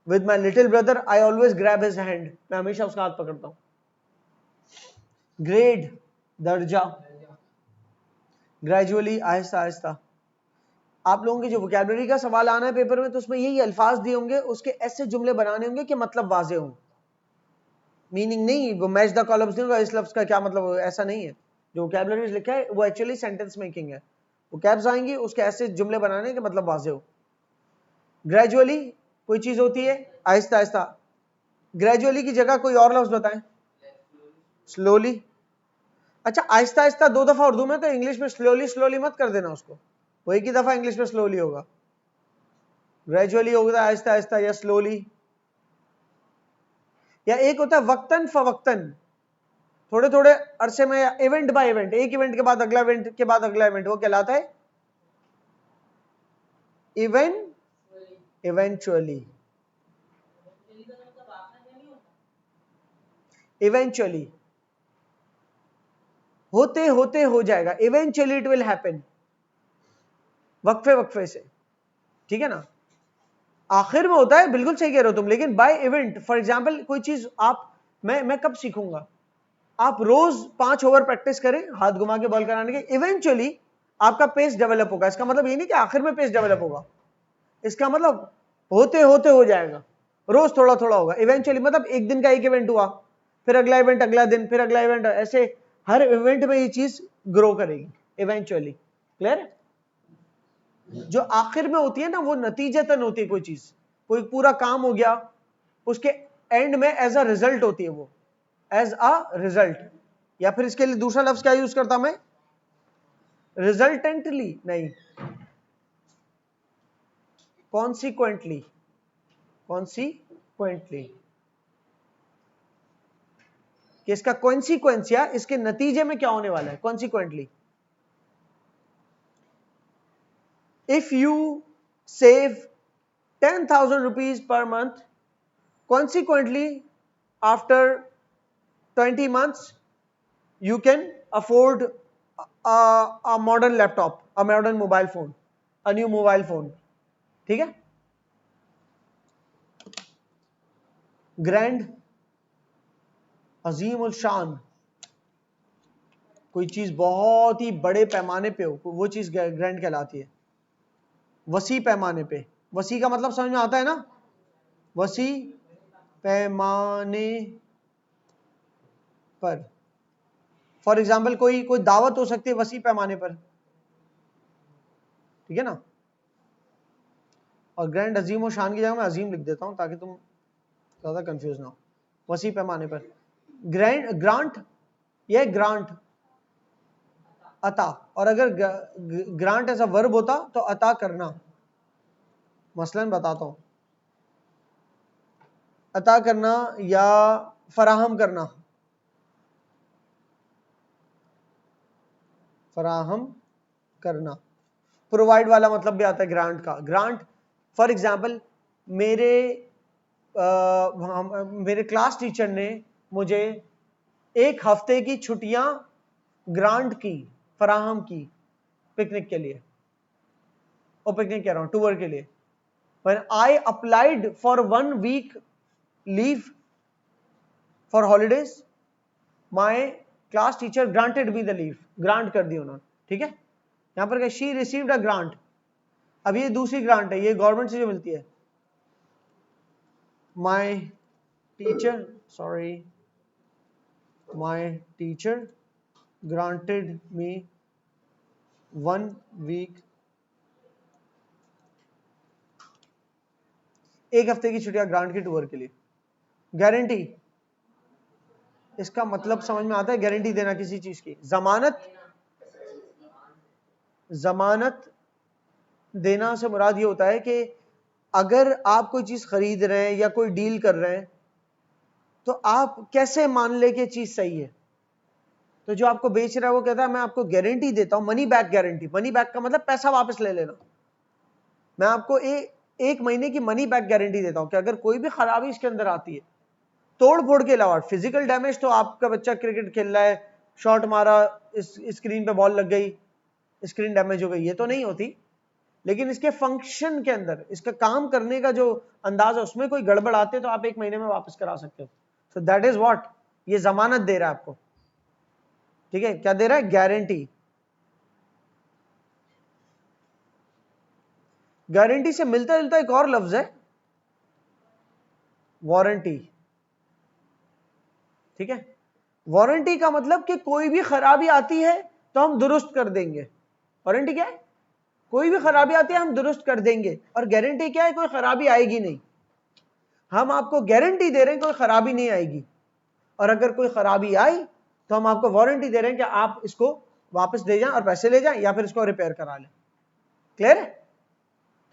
with my little brother, I always grab his hand. मैं हमेशा उसका हाथ पकड़ता हूं। ग्रेड, दर्जा। ग्रेजुअली, आहिस्ता आहिस्ता। आप लोगों की जो वोकैबुलरी का सवाल आना है पेपर में, तो उसमें यही अल्फाज दिए होंगे, उसके ऐसे जुमले बनाने होंगे कि मतलब वाजे हो, मीनिंग नहीं, वो मैच द कॉलम्स नहीं होगा, इस लफ्ज का क्या मतलब, ऐसा नहीं है। जो वोकैबुलरी लिखा है वो एक्चुअली सेंटेंस मेकिंग है। वोकैब्स आएंगी, उसके ऐसे जुमले बनाने के मतलब वाजे हो। ग्रेजुअली कोई चीज होती है आहिस्ता आहिस्ता। ग्रेजुअली की जगह कोई और लफ्ज बताएं। स्लोली। अच्छा, आहिस्ता आहिस्ता दो दफा उर्दू में, तो इंग्लिश में स्लोली स्लोली मत कर देना उसको, वो एक ही दफा इंग्लिश में स्लोली होगा। ग्रेजुअली होगा आहिस्ता आहिस्ता या स्लोली। या एक होता है वक्तन फवक्तन, थोड़े थोड़े अरसे में, या इवेंट बाय इवेंट, एक इवेंट के बाद अगला इवेंट के बाद अगला इवेंट, वो कहलाता है इवेंचुअली। इवेंचुअली होते होते हो जाएगा, इवेंचुअली इट विल हैपन, वक्फे वक्फे से। ठीक है ना, आखिर में होता है, बिल्कुल सही कह रहे हो तुम, लेकिन बाय इवेंट। फॉर एग्जाम्पल कोई चीज आप, मैं कब सीखूंगा? आप रोज 5 ओवर प्रैक्टिस करें हाथ घुमा के बॉल कराने के, इवेंचुअली आपका पेस डेवलप होगा। इसका मतलब ये नहीं कि आखिर में पेस डेवलप होगा, इसका मतलब होते होते हो जाएगा। रोज थोड़ा थोड़ा होगा इवेंचुअली, मतलब एक दिन का एक इवेंट हुआ, फिर अगला इवेंट अगला दिन, फिर अगला इवेंट, ऐसे हर इवेंट में ये चीज ग्रो करेगी इवेंचुअली। क्लियर? जो आखिर में होती है ना वो नतीजतन होती है, कोई चीज, कोई पूरा काम हो गया, उसके एंड में एज अ रिजल्ट होती है वो, एज अ रिजल्ट। या फिर इसके लिए दूसरा लफ्ज क्या यूज करता मैं? रिजल्टेंटली नहीं, कॉन्सिक्वेंटली। कॉन्सिक्वेंटली कि इसका कॉन्सिक्वेंस या इसके नतीजे में क्या होने वाला है, consequently. If you save 10,000 rupees per month, consequently after 20 months you can afford a modern laptop, a modern mobile phone, a new mobile phone। ठीक है? ग्रैंड, अजीम उल शान, कोई चीज बहुत ही बड़े पैमाने पे हो, वो चीज ग्रैंड कहलाती है। वसी पैमाने पे, वसी का मतलब समझ में आता है ना, वसी पैमाने पर। फॉर एग्जाम्पल कोई कोई दावत हो सकती है वसी पैमाने पर, ठीक है ना। और ग्रैंड अजीम और शान की जगह मैं अजीम लिख देता हूं ताकि तुम ज्यादा कंफ्यूज ना हो। वसी पैमाने पर, ग्रैंड, ग्रांट, यह ग्रांट, अता। और अगर ग्रांट ऐसा वर्ब होता तो अता करना। मसलन बताता हूं, अता करना या फराहम करना, फराहम करना। प्रोवाइड वाला मतलब भी आता है ग्रांट का। ग्रांट फॉर एग्जाम्पल मेरे क्लास टीचर ने मुझे एक हफ्ते की छुट्टियां ग्रांट की, फराहम की, पिकनिक के लिए, और पिकनिक कह रहा हूं टूर के लिए। When I applied for 1 week leave for holidays, my class teacher granted me the leave, grant कर दी उन्होंने। ठीक है? यहां पर she received a grant। अब ये दूसरी ग्रांट है, ये गवर्नमेंट से जो मिलती है। My teacher granted me 1 week, एक हफ्ते की छुट्टियां ग्रांट की टूर के लिए। गारंटी, इसका मतलब समझ में आता है, गारंटी देना किसी चीज की। जमानत देना से मुराद ये होता है कि अगर आप कोई चीज खरीद रहे हैं या कोई डील कर रहे हैं तो आप कैसे मान ले कि चीज सही है। तो जो आपको बेच रहा है वो कहता है मैं आपको गारंटी देता हूं, money back guarantee. Money back का मतलब पैसा वापस ले लेना। मैं आपको एक महीने की मनी बैक गारंटी देता हूं कि अगर कोई भी खराबी इसके अंदर आती है, तोड़ फोड़ के अलावा, फिजिकल डैमेज तो आपका बच्चा क्रिकेट खेल रहा है, शॉट मारा, स्क्रीन पे बॉल लग गई, स्क्रीन डैमेज हो गई, ये तो नहीं होती। लेकिन इसके फंक्शन के अंदर, इसका काम करने का जो अंदाज है उसमें कोई गड़बड़ आते तो आप एक महीने में वापस करा सकते हो। सो दैट इज व्हाट, ये जमानत दे रहा है आपको। ठीक है? क्या दे रहा है? गारंटी। गारंटी से मिलता जुलता एक और लफ्ज है, वारंटी। ठीक है? वारंटी का मतलब कि कोई भी खराबी आती है तो हम दुरुस्त कर देंगे। वारंटी क्या है? कोई भी खराबी आती है हम दुरुस्त कर देंगे। और गारंटी क्या है? कोई खराबी आएगी नहीं। हम आपको गारंटी दे रहे हैं कोई खराबी नहीं आएगी, और अगर कोई खराबी आई तो हम आपको वारंटी दे रहे हैं कि आप इसको वापस दे जाएं और पैसे ले जाएं या फिर इसको रिपेयर करा लें। क्लियर है?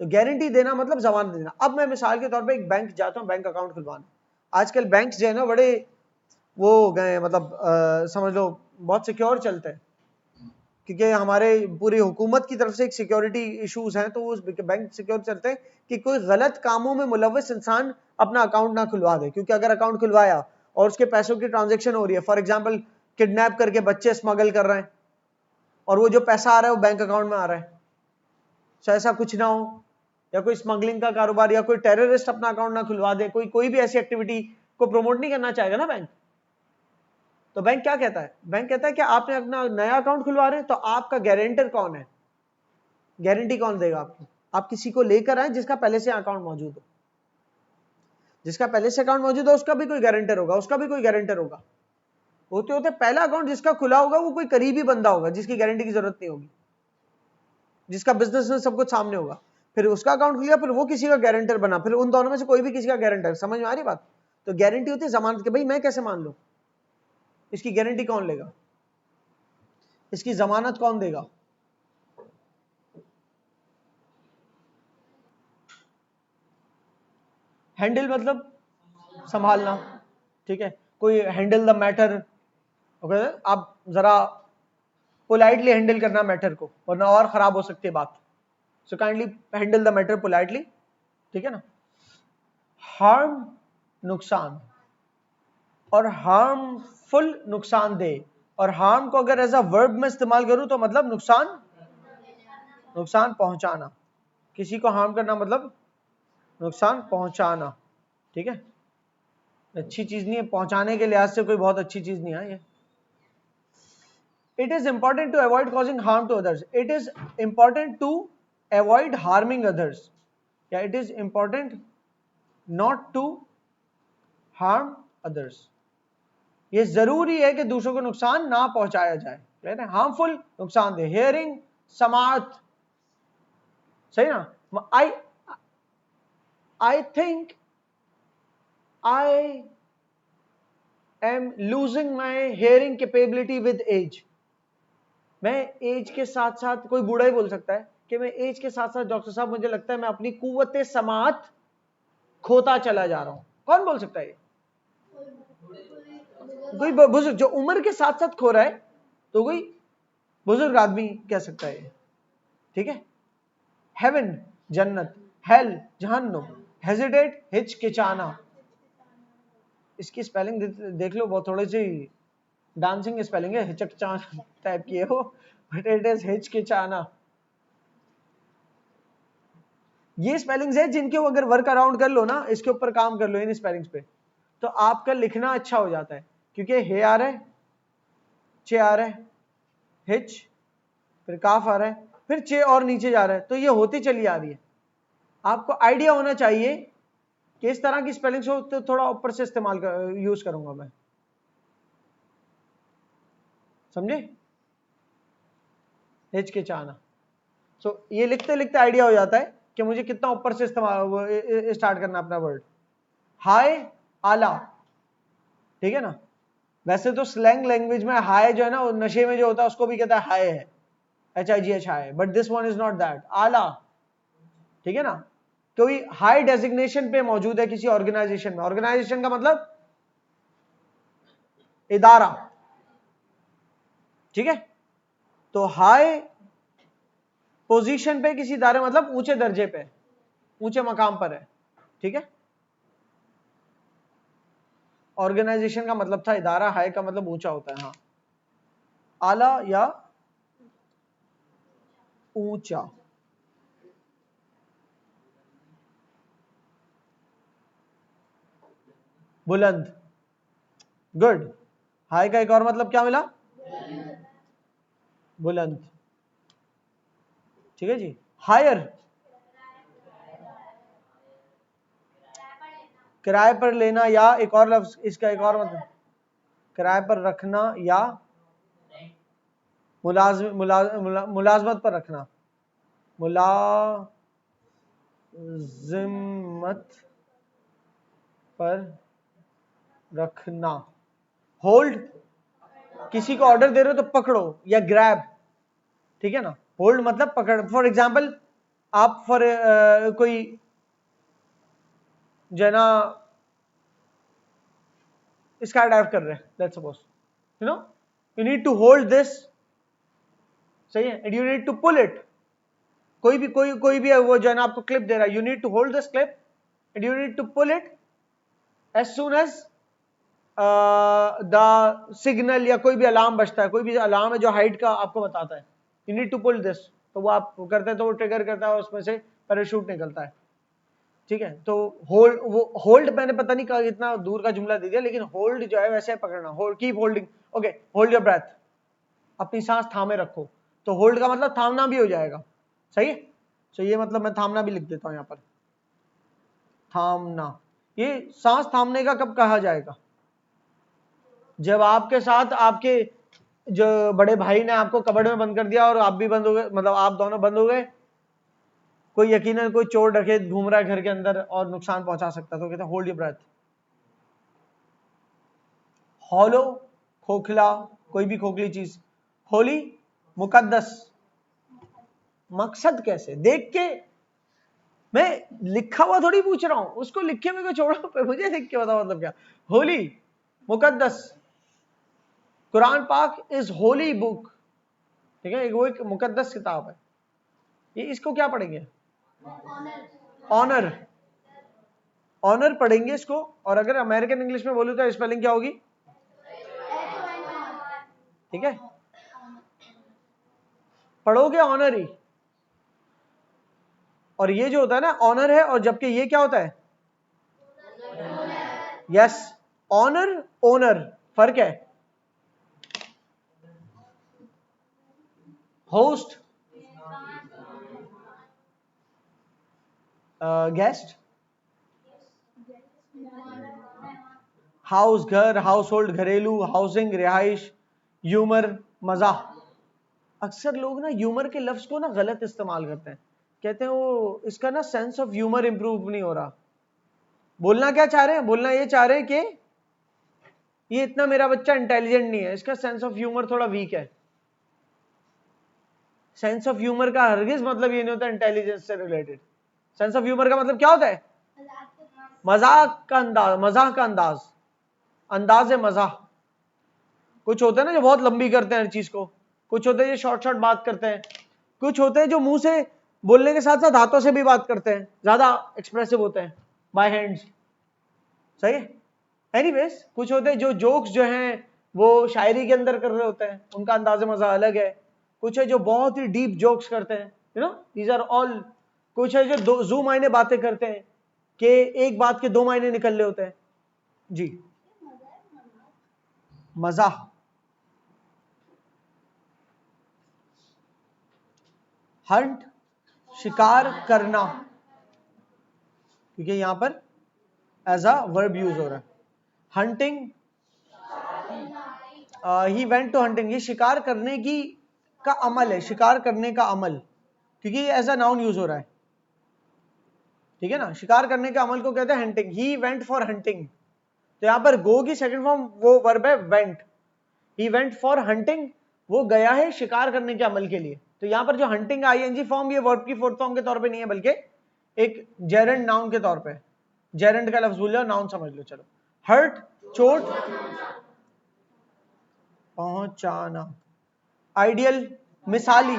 तो गारंटी देना मतलब जमानत देना। अब मैं मिसाल के तौर पे एक बैंक जाता हूं बैंक अकाउंट खुलवाने। आजकल बैंक जो है ना बड़े वो हो गए, मतलब समझ लो बहुत सिक्योर चलते हैं, क्योंकि हमारे पूरी हुकूमत की तरफ से एक सिक्योरिटी इश्यूज हैं, तो उस बैंक सिक्योर चलते हैं कि कोई गलत कामों में मुलव्वस इंसान अपना अकाउंट ना खुलवा दे। क्योंकि अगर अकाउंट खुलवाया और उसके पैसों की ट्रांजेक्शन हो रही है, फॉर एग्जाम्पल किडनैप करके बच्चे स्मगल कर रहे हैं और वो जो पैसा आ रहा है वो बैंक अकाउंट में आ रहा है, तो ऐसा कुछ ना हो। या कोई स्मगलिंग का कारोबार या कोई टेररिस्ट अपना अकाउंट ना खुलवा दे, कोई भी ऐसी एक्टिविटी को प्रमोट नहीं करना चाहेगा ना बैंक। तो बैंक क्या कहता है? बैंक कहता है कि आपने अपना नया अकाउंट खुलवा रहे हैं तो आपका गारंटर कौन है, गारंटी कौन देगा आपको? आप किसी को लेकर आए जिसका पहले से अकाउंट मौजूद हो। जिसका पहले से अकाउंट मौजूद है उसका भी कोई गारंटर होगा, उसका भी कोई गारंटर होगा। होते होते पहला अकाउंट जिसका खुला होगा वो कोई करीबी बंदा होगा जिसकी गारंटी की जरूरत नहीं होगी, जिसका बिजनेस में सब कुछ सामने होगा। फिर उसका अकाउंट खुल गया, फिर वो किसी का गारंटर बना, फिर उन दोनों में से कोई भी किसी का गारंटर। समझ में आ रही बात? तो गारंटी होती है जमानत के, भाई मैं कैसे मान लूं, इसकी गारंटी कौन लेगा, इसकी जमानत कौन देगा। हैंडल मतलब संभालना, ठीक है, कोई हैंडल द मैटर, आप जरा पोलाइटली हैंडल करना मैटर को, वरना और खराब हो सकती है बात। So kindly handle the matter politely, ठीक है ना। हार्म नुकसान, और हार्मफुल नुकसान दे, और हार्म को अगर एज अ वर्ब में इस्तेमाल करूं तो मतलब नुकसान, नुकसान पहुंचाना, किसी को हार्म करना मतलब नुकसान पहुंचाना, ठीक है। अच्छी चीज नहीं है, पहुंचाने के लिहाज से कोई बहुत अच्छी चीज नहीं है ये। It is important to avoid causing harm to others. It is important to avoid harming others. Yeah, it is important not to harm others. ये जरूरी है कि दूसरों को नुकसान ना पहुंचाया जाए, राइट है। हार्मफुल नुकसान दे, हेयरिंग समात, सही ना। I think I am losing my hearing capability with age. मैं एज के साथ साथ, कोई बूढ़ा ही बोल सकता है कि मैं एज के साथ साथ डॉक्टर साहब मुझे लगता है मैं अपनी कुव्वते समात खोता चला जा रहा हूं। कौन बोल सकता है ये? कोई बुजुर्ग जो उम्र के साथ साथ खो रहा है, तो कोई बुजुर्ग आदमी कह सकता है, ठीक है। हेवन जन्नत, हेल जहन्नुम, हेजिटेट हिचकिचाना, इसकी स्पेलिंग देख लो, बहुत थोड़ी सी डांसिंग स्पेलिंग है, हिचकचाना टाइप की है वो, बट इट इज हिचकिचाना। ये स्पेलिंग्स है जिनके अगर वर्क अराउंड कर लो ना, इसके ऊपर काम कर लो इन स्पेलिंग्स पे, तो आपका लिखना अच्छा हो जाता है। क्योंकि हे आ रहा है, चे आ रहा है, हिच, फिर काफ आ रहा है, फिर चे और नीचे जा रहा है, तो ये होती चली आ रही है। आपको आइडिया होना चाहिए कि इस तरह की स्पेलिंग्स हो तो थोड़ा ऊपर से इस्तेमाल यूज करूंगा मैं, समझे, हिचकिचाना। सो ये लिखते लिखते आइडिया हो जाता है कि मुझे कितना ऊपर से इस्तेमाल स्टार्ट करना अपना वर्ड। हाय आला, ठीक है ना। वैसे तो स्लैंग लैंग्वेज में हाय जो है ना, नशे में जो होता है उसको भी कहता है हाय है, HIGH hi, but this one is not that, आला, ठीक है ना। कोई हाई डेजिग्नेशन पे मौजूद है किसी ऑर्गेनाइजेशन में, ऑर्गेनाइजेशन का मतलब इदारा, ठीक है। तो हाई पोजीशन पे किसी इदारे मतलब ऊंचे दर्जे पे, ऊंचे मकाम पर है, ठीक है। ऑर्गेनाइजेशन का मतलब था इदारा, हाई का मतलब ऊंचा होता है, हाँ। आला या ऊंचा, बुलंद, गुड। हाई का एक और मतलब क्या मिला, बुलंद, ठीक है जी। हायर, किराए पर लेना, या एक और लफ्ज इसका एक और मतलब किराए पर रखना या मुलाजमत पर रखना, मुलाजिमत पर रखना। होल्ड, किसी को ऑर्डर दे रहे हो तो पकड़ो, या ग्रैब, ठीक है ना। होल्ड मतलब पकड़। फॉर एग्जाम्पल आप कोई जो है ना स्काई डाइव कर रहे हैं, let's suppose, you need to hold this, सही है, and you need to pull it. कोई भी वो जो है ना आपको क्लिप दे रहा है, you need to hold this clip and you need to pull it as soon as the signal, या कोई भी अलार्म बजता है, कोई भी अलार्म है जो हाइट का आपको बताता है, you need to pull this, तो वो आप करते हैं तो वो ट्रिगर करता है, उसमें से पैराशूट निकलता है, ठीक है। तो होल्ड मैंने पता नहीं कहा कितना दूर का जुमला दे दिया, लेकिन होल्ड जो है वैसे पकड़ना, hold, keep holding, okay, hold your breath, अपनी सांस थामे रखो, तो होल्ड का मतलब थामना भी हो जाएगा, सही है। तो ये मतलब मैं थामना भी लिख देता हूं यहां पर, थामना। ये सांस थामने का कब कहा जाएगा? जब आपके साथ आपके जो बड़े भाई ने आपको कबड़ में बंद कर दिया और आप भी बंद हो गए, मतलब आप दोनों बंद हो गए, कोई यकीनन कोई चोर डकैत घूम रहा है घर के अंदर और नुकसान पहुंचा सकता है, तो कहते हैं होल्ड योर ब्रेथ। हॉलो, खोखला, कोई भी खोखली चीज। होली, मुकद्दस। मकसद कैसे? देख के, मैं लिखा हुआ थोड़ी पूछ रहा हूं, उसको लिखे हुए को छोड़ो, मुझे लिख के बताओ मतलब क्या। होली, मुकद्दस। कुरान पाक इज होली बुक, ठीक है, वो एक मुकद्दस किताब है। ये इसको क्या पढ़ेंगे? ऑनर। ऑनर पढ़ेंगे इसको, और अगर अमेरिकन इंग्लिश में बोलूं तो स्पेलिंग क्या होगी? ठीक है, पढ़ोगे ऑनर ही। और ये जो होता है ना ऑनर है, और जबकि ये क्या होता है? यस, ऑनर ओनर, फर्क है। होस्ट, गेस्ट, हाउस घर, हाउस होल्ड घरेलू, हाउसिंग रिहाइश, ह्यूमर मजाक। अक्सर लोग ना ह्यूमर के लफ्ज को ना गलत इस्तेमाल करते हैं, कहते हैं वो इसका ना सेंस ऑफ ह्यूमर इंप्रूव नहीं हो रहा। बोलना क्या चाह रहे हैं? बोलना ये चाह रहे हैं कि ये इतना मेरा बच्चा इंटेलिजेंट नहीं है, इसका सेंस ऑफ ह्यूमर थोड़ा वीक है। सेंस ऑफ ह्यूमर का हरगिज मतलब ये नहीं होता इंटेलिजेंस से रिलेटेड। सेंस ऑफ ह्यूमर का मतलब क्या होता है? मजाक का अंदाज, मजाक का अंदाज, अंदाज मजाक। कुछ होते हैं ना जो बहुत लंबी करते हैं हर चीज को, कुछ होते हैं जो शॉर्ट शॉर्ट बात करते हैं, कुछ होते हैं जो मुंह से बोलने के साथ साथ हाथों से भी बात करते हैं, ज्यादा एक्सप्रेसिव होते हैं, बाय हैंड्स। सही है। एनीवेज, कुछ होते हैं जो जोक्स जो हैं वो शायरी के अंदर कर रहे होते हैं, उनका अंदाज मजा अलग है। कुछ है जो बहुत ही डीप जोक्स करते हैं, you know, these are all. कुछ है जो जू मायने बातें करते हैं कि एक बात के दो मायने निकल रहे होते हैं। जी, मजा। हंट, शिकार करना, क्योंकि यहां पर एज अ वर्ब यूज हो रहा है। Hunting, he went to hunting, ये शिकार करने की का अमल है, शिकार करने का अमल, क्योंकि ये एज अ नाउन यूज हो रहा है। ठीक है ना, शिकार करने के अमल को कहते हैं hunting. He went for hunting, तो यहां पर गो की सेकंड फॉर्म वो वर्ब है went. He went for hunting, वो गया है शिकार करने के अमल के लिए। तो यहां पर जो हंटिंग आईएनजी फॉर्म, ये वर्ब की फोर्थ फॉर्म के तौर पे नहीं है, बल्कि एक जेरेंड नाउन के तौर पे। जेरेंड का लफ्ज भूल जाओ, नाउन समझ लो। चलो, हर्ट, चोट, पहुंचाना। आइडियल, मिसाली,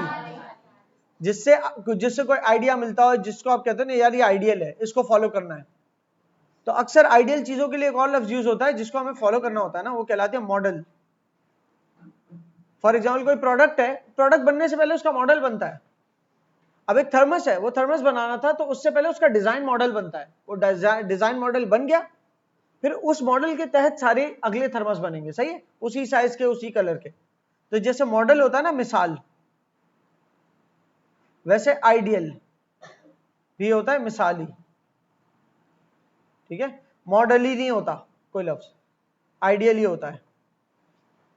जिससे जिससे कोई आइडिया मिलता हो, जिसको आप कहते हो ना यार ये आइडियल है, इसको फॉलो करना है। तो अक्सर आइडियल चीजों के लिए एक और लफ्ज यूज होता है जिसको हमें फॉलो करना होता है ना, वो कहलाते हैं मॉडल। फॉर एग्जाम्पल, कोई प्रोडक्ट है, प्रोडक्ट बनने से पहले उसका मॉडल बनता है। अब एक थर्मस है, वो थर्मस बनाना था तो उससे पहले उसका डिजाइन मॉडल बनता है। वो डिजाइन मॉडल बन गया, फिर उस मॉडल के तहत सारे अगले थर्मस बनेंगे। सही है, उसी साइज के, उसी कलर के। तो जैसे मॉडल होता है ना मिसाल, वैसे आइडियल भी होता है मिसाली। ठीक है, मॉडल ही नहीं होता कोई लफ्ज, आइडियल ही होता है।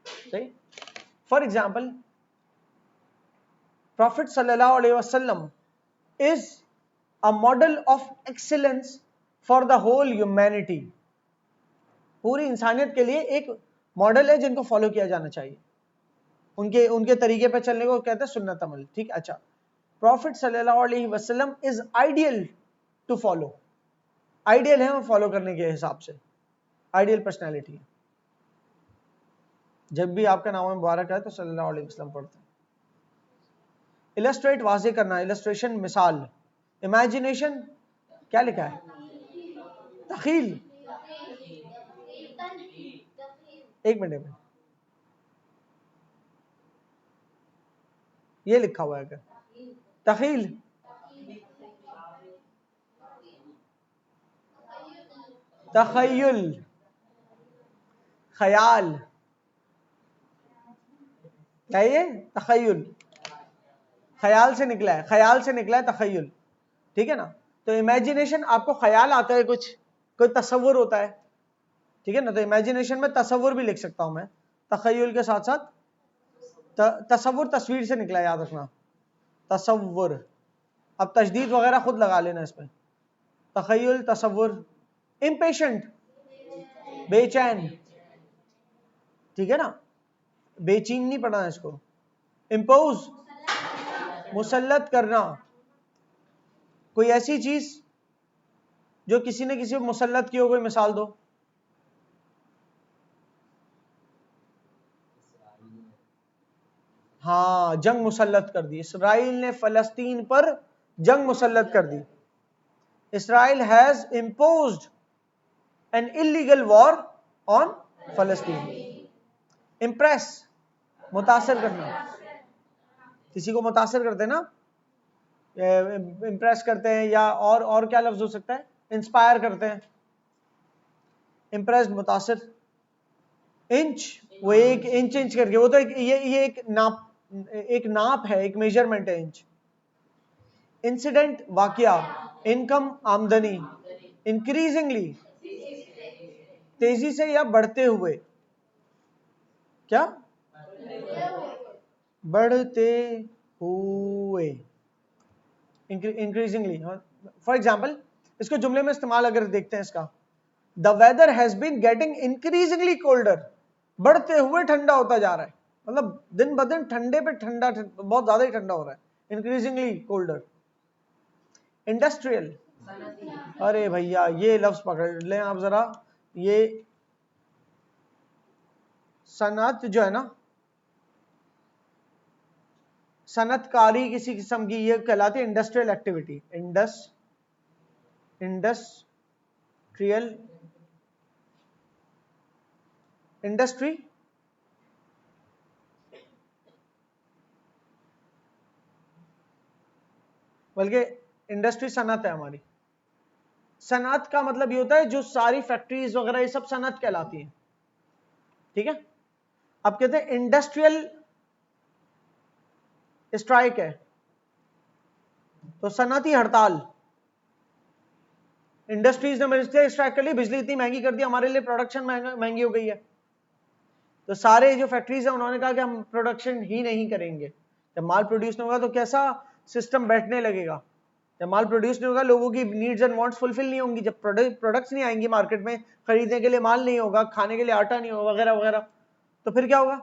सही। फॉर एग्जाम्पल, प्रॉफिट सल्लल्लाहु अलैहि वसल्लम is a model of excellence for the whole humanity. पूरी इंसानियत के लिए एक मॉडल है जिनको फॉलो किया जाना चाहिए, उनके उनके तरीके पे चलने को कहते हैं सुन्नत अमल। ठीक, अच्छा, प्रॉफिट सल्लल्लाहु अलैहि वसल्लम is ideal to follow, ideal है वो फॉलो करने के हिसाब से, आइडियल पर्सनैलिटी है। जब भी आपका नाम मुबारक है तो सल्लल्लाहु अलैहि वसल्लम पढ़ते हैं। इलस्ट्रेट, वाज़े करना, इलस्ट्रेशन मिसाल। इमेजिनेशन, क्या लिखा है? तखील। एक मिनट में, ये लिखा हुआ है क्या? तखील, तखय्युल, ख्याल। क्या ये? तखय्युल, ख्याल से निकला है, ख्याल से निकला है तखय्युल। ठीक है ना, तो इमेजिनेशन आपको ख्याल आता है कुछ, कोई तसव्वुर होता है, ठीक है ना, तो इमेजिनेशन में तसव्वुर भी लिख सकता हूं मैं, तखय्युल के साथ साथ तसव्वुर तस्वीर से निकला, याद रखना, तसव्वुर। अब तशदीद वगैरह खुद लगा लेना इसमें, तखय्युल, तसव्वुर। इम्पेशेंट, बेचैन, ठीक है ना, बेचैन नहीं पढ़ना है इसको। इम्पोज, मुसल्लत करना, कोई ऐसी चीज जो किसी ने किसी को मुसल्लत की हो, कोई मिसाल दो। हाँ, जंग मुसल्लत कर दी, इसराइल ने फलस्तीन पर जंग मुसल्लत कर दी। Israel has imposed an illegal war on फलस्तीन। इम्प्रेस, मुतासर करना, किसी को मुतासर करते हैं ना, इम्प्रेस करते हैं, या और क्या लफ्ज हो सकता है, इंस्पायर करते हैं, इम्प्रेस, मुतासर। इंच, वो एक इंच इंच करके, वो तो ये एक नाप है, एक मेजरमेंट है इंच। इंसिडेंट, वाकया। इनकम, आमदनी। इंक्रीजिंगली, तेजी से या बढ़ते हुए, क्या, बढ़ते हुए, इंक्रीजिंगली। फॉर एग्जाम्पल, इसको जुमले में इस्तेमाल अगर देखते हैं इसका, the weather has been getting increasingly colder, बढ़ते हुए ठंडा होता जा रहा है, मतलब दिन ब दिन ठंडे पे ठंडा, बहुत ज्यादा ही ठंडा हो रहा है, इंक्रीजिंगली कोल्डर। इंडस्ट्रियल, अरे भैया ये लफ्ज पकड़ लें आप जरा, ये सनत जो है ना, सनतकारी किसी किस्म की, ये कहलाती है इंडस्ट्रियल एक्टिविटी। इंडस्ट्रियल, इंडस्ट्री, बल्कि इंडस्ट्री सनत है हमारी। सनत का मतलब ये होता है जो सारी फैक्ट्रीज वगैरह ये सब सनत कहलाती हैं, ठीक है। अब कहते हैं इंडस्ट्रियल स्ट्राइक है, तो सनती हड़ताल, इंडस्ट्रीज ने मिलकर स्ट्राइक कर ली, बिजली इतनी महंगी कर दी, हमारे लिए प्रोडक्शन महंगी हो गई है, तो सारे जो फैक्ट्रीज है उन्होंने कहा कि हम प्रोडक्शन ही नहीं करेंगे। जब माल प्रोड्यूस नहीं होगा तो कैसा सिस्टम बैठने लगेगा, जब माल प्रोड्यूस नहीं होगा लोगों की नीड्स एंड वांट्स फुलफिल नहीं होंगी, जब प्रोडक्ट्स नहीं आएंगी मार्केट में, खरीदने के लिए माल नहीं होगा, खाने के लिए आटा नहीं होगा, वगैरह वगैरह, तो फिर क्या होगा,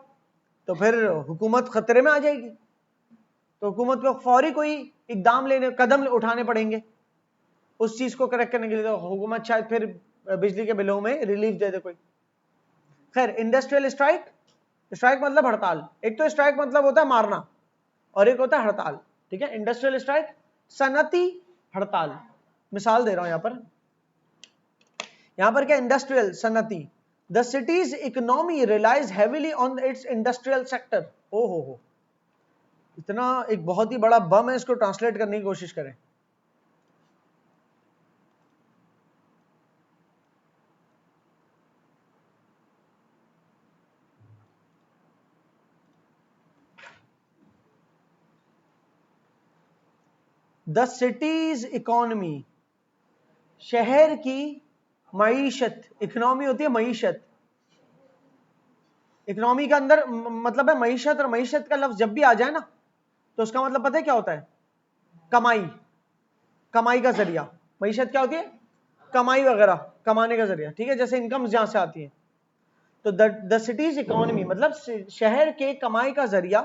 तो फिर हुकूमत खतरे में आ जाएगी, तो हुकूमत को फौरी कोई इकदाम लेने, कदम उठाने पड़ेंगे उस चीज को करेक्ट करने के लिए, तो हुकूमत शायद फिर बिजली के बिलों में रिलीफ दे दे कोई। खैर, इंडस्ट्रियल स्ट्राइक, स्ट्राइक मतलब हड़ताल, एक तो स्ट्राइक मतलब होता है मारना और एक होता है हड़ताल, ठीक है। इंडस्ट्रियल स्ट्राइक, सनती हड़ताल। मिसाल दे रहा हूं यहां पर क्या, इंडस्ट्रियल, सनती। The city's economy relies heavily on its industrial sector. ओ हो, इतना एक बहुत ही बड़ा बम है, इसको ट्रांसलेट करने की कोशिश करें। द सिटीज इकोनॉमी, शहर की मईशत, इकोनॉमी होती है मईशत, इकोनॉमी का अंदर मतलब है मईशत, और मईशत का लफ्ज जब भी आ जाए ना तो उसका मतलब पता है क्या होता है, कमाई, कमाई का जरिया। मईशत क्या होती है, कमाई वगैरह, कमाने का जरिया, ठीक है, जैसे इनकम जहां से आती है। तो द सिटीज इकोनॉमी मतलब शहर के कमाई का जरिया,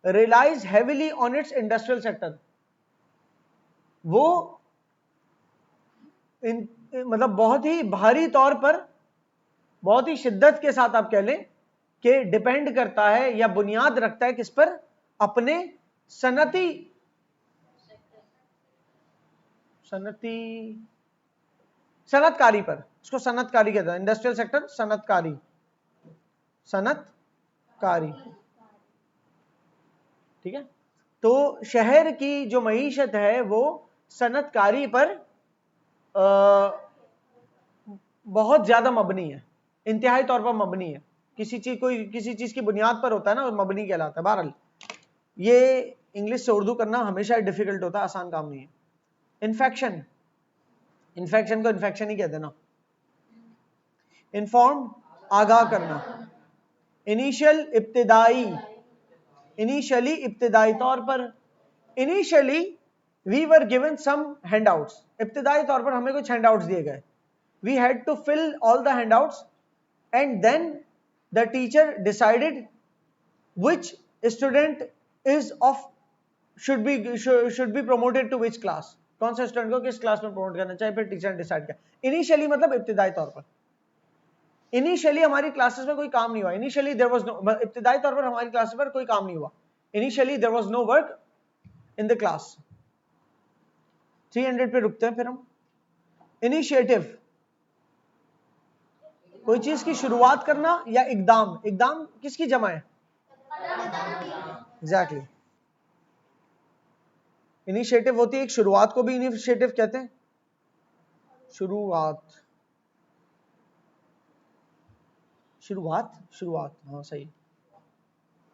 relies heavily on its industrial sector, वो मतलब बहुत ही भारी तौर पर, बहुत ही शिद्दत के साथ आप कह लें कि डिपेंड करता है या बुनियाद रखता है किस पर, अपने सनती सनतकारी पर, इसको सनतकारी कहते हैं, इंडस्ट्रियल सेक्टर, सनतकारी, सनतकारी, ठीक है। तो शहर की जो मईशत है वो सनतकारी पर बहुत ज्यादा मबनी है, इंतहाई तौर पर मबनी है, किसी चीज, कोई किसी चीज की बुनियाद पर होता है ना, मबनी कहलाता है। बहरहाल ये इंग्लिश से उर्दू करना हमेशा डिफिकल्ट होता है, आसान काम नहीं है। इन्फेक्शन, इन्फेक्शन को इन्फेक्शन ही कहते हैं ना, इन्फॉर्म आगाह करना, इनिशियल इब्तिदाई, इनिशियली इब्तिदाई तौर पर, initially we were given some handouts, इब्तिदाई तौर पर हमें कुछ हैंडआउट्स दिए गए, we had to fill all the handouts and then the teacher decided which student is of should be promoted to which class, कौन से स्टूडेंट को किस क्लास में प्रमोट करना चाहिए, फिर टीचर ने डिसाइड किया। इनिशियली मतलब इब्तिदाई तौर पर, इनिशियली हमारी क्लासेस में कोई काम नहीं हुआ, इनिशियली देयर वाज नो, इब्तिदाई तौर पर हमारी क्लास पर कोई काम नहीं हुआ, initially there was no work in the class. 300 पे रुकते हैं फिर हम। इनिशिएटिव, कोई चीज की शुरुआत करना या इकदाम, इकदाम किसकी जमा है? एग्जैक्टली, इनिशिएटिव होती है एक शुरुआत को भी इनिशिएटिव कहते हैं, शुरुआत, शुरुआत, शुरुआत, हाँ सही।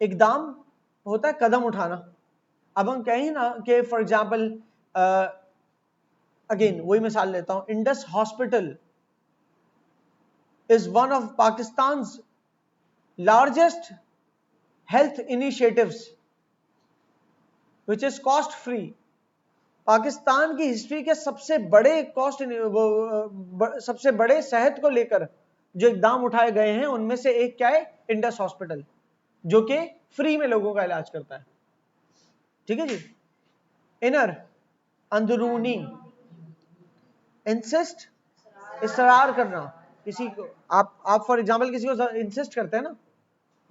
इकदाम होता है कदम उठाना। अब हम कहें ना कि फॉर एग्जांपल, अगेन वही मिसाल लेता हूं, Indus hospital is one of Pakistan's largest health initiatives which is cost free. Pakistan की हिस्ट्री के सबसे बड़े सबसे बड़े सेहत को लेकर जो इकदाम उठाए गए हैं उनमें से एक क्या है? इंडस हॉस्पिटल, जो कि फ्री में लोगों का इलाज करता है। ठीक है जी। इनर, अंदरूनी, इंसिस्ट, इसरार करना, किसी को आप फॉर एग्जांपल किसी को इंसिस्ट करते हैं ना,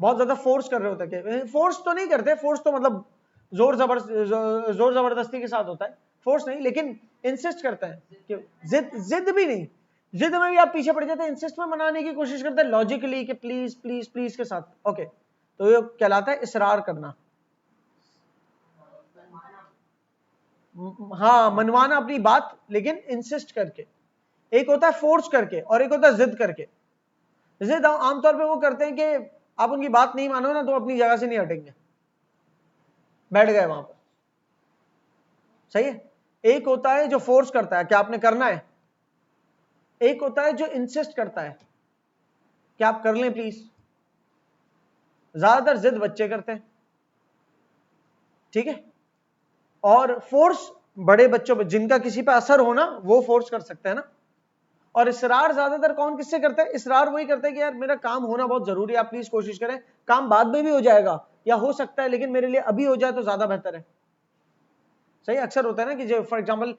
बहुत ज्यादा फोर्स कर रहे होते हैं, फोर्स तो नहीं करते, फोर्स तो मतलब जोर जबरदस्ती के साथ होता है, फोर्स नहीं, लेकिन इंसिस्ट करता है कि जिद भी नहीं, जिद में भी आप पीछे पड़ जाते हैं, इंसिस्ट में मनाने की कोशिश करते हैं लॉजिकली कि प्लीज प्लीज प्लीज के साथ, ओके, तो ये कहलाता है इसरार करना। हाँ, मनवाना अपनी बात, लेकिन इंसिस्ट करके। एक होता है फोर्स करके और एक होता है जिद करके। जिद आमतौर पे वो करते हैं कि आप उनकी बात नहीं मानो ना तो अपनी जगह से नहीं हटेंगे, बैठ गए वहां पर, सही है। एक होता है जो फोर्स करता है कि आपने करना है, एक होता है जो इंसिस्ट करता है कि आप कर लें प्लीज। ज्यादातर जिद बच्चे करते हैं, ठीक है, और फोर्स बड़े बच्चों पे, जिनका किसी पे असर हो ना, वो फोर्स कर सकते हैं ना। और इसरार ज्यादातर कौन किससे करते हैं? इसरार वही करते हैं कि यार मेरा काम होना बहुत जरूरी है, आप प्लीज कोशिश करें, काम बाद में भी हो जाएगा या हो सकता है, लेकिन मेरे लिए अभी हो जाए तो ज्यादा बेहतर है। सही, अक्सर होता है ना कि जो फॉर एग्जांपल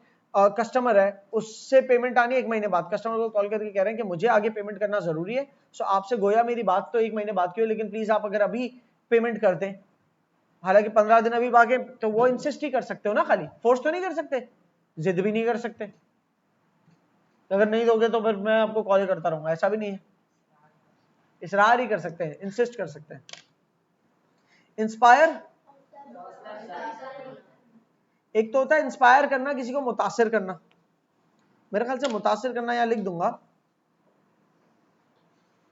कस्टमर है, उससे पेमेंट आनी 1 महीने बाद, कस्टमर को कॉल करके कह रहे हैं कि मुझे आगे पेमेंट करना जरूरी है, सो आपसे गोया मेरी बात तो 1 महीने बाद की हो, लेकिन प्लीज आप अगर अभी पेमेंट कर दें, हालांकि 15 दिन अभी बाकी, तो वो इंसिस्ट ही कर सकते हो ना, खाली फोर्स तो नहीं कर सकते, जिद भी नहीं कर सकते, अगर नहीं दोगे तो फिर मैं आपको कॉल करता रहूंगा, ऐसा भी नहीं है। इसरार ही कर सकते हैं, इंसिस्ट कर सकते हैं। इंस्पायर, एक तो होता है इंस्पायर करना, किसी को मुतासिर करना, मेरे ख्याल से मुतासिर करना यहां लिख दूंगा,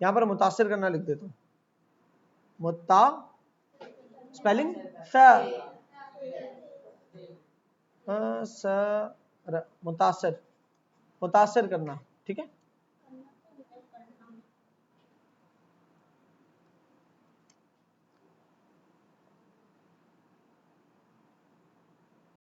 यहां पर मुतासिर करना लिख देता हूं, मुता स्पेलिंग मुतासिर, मुतासिर करना, ठीक है।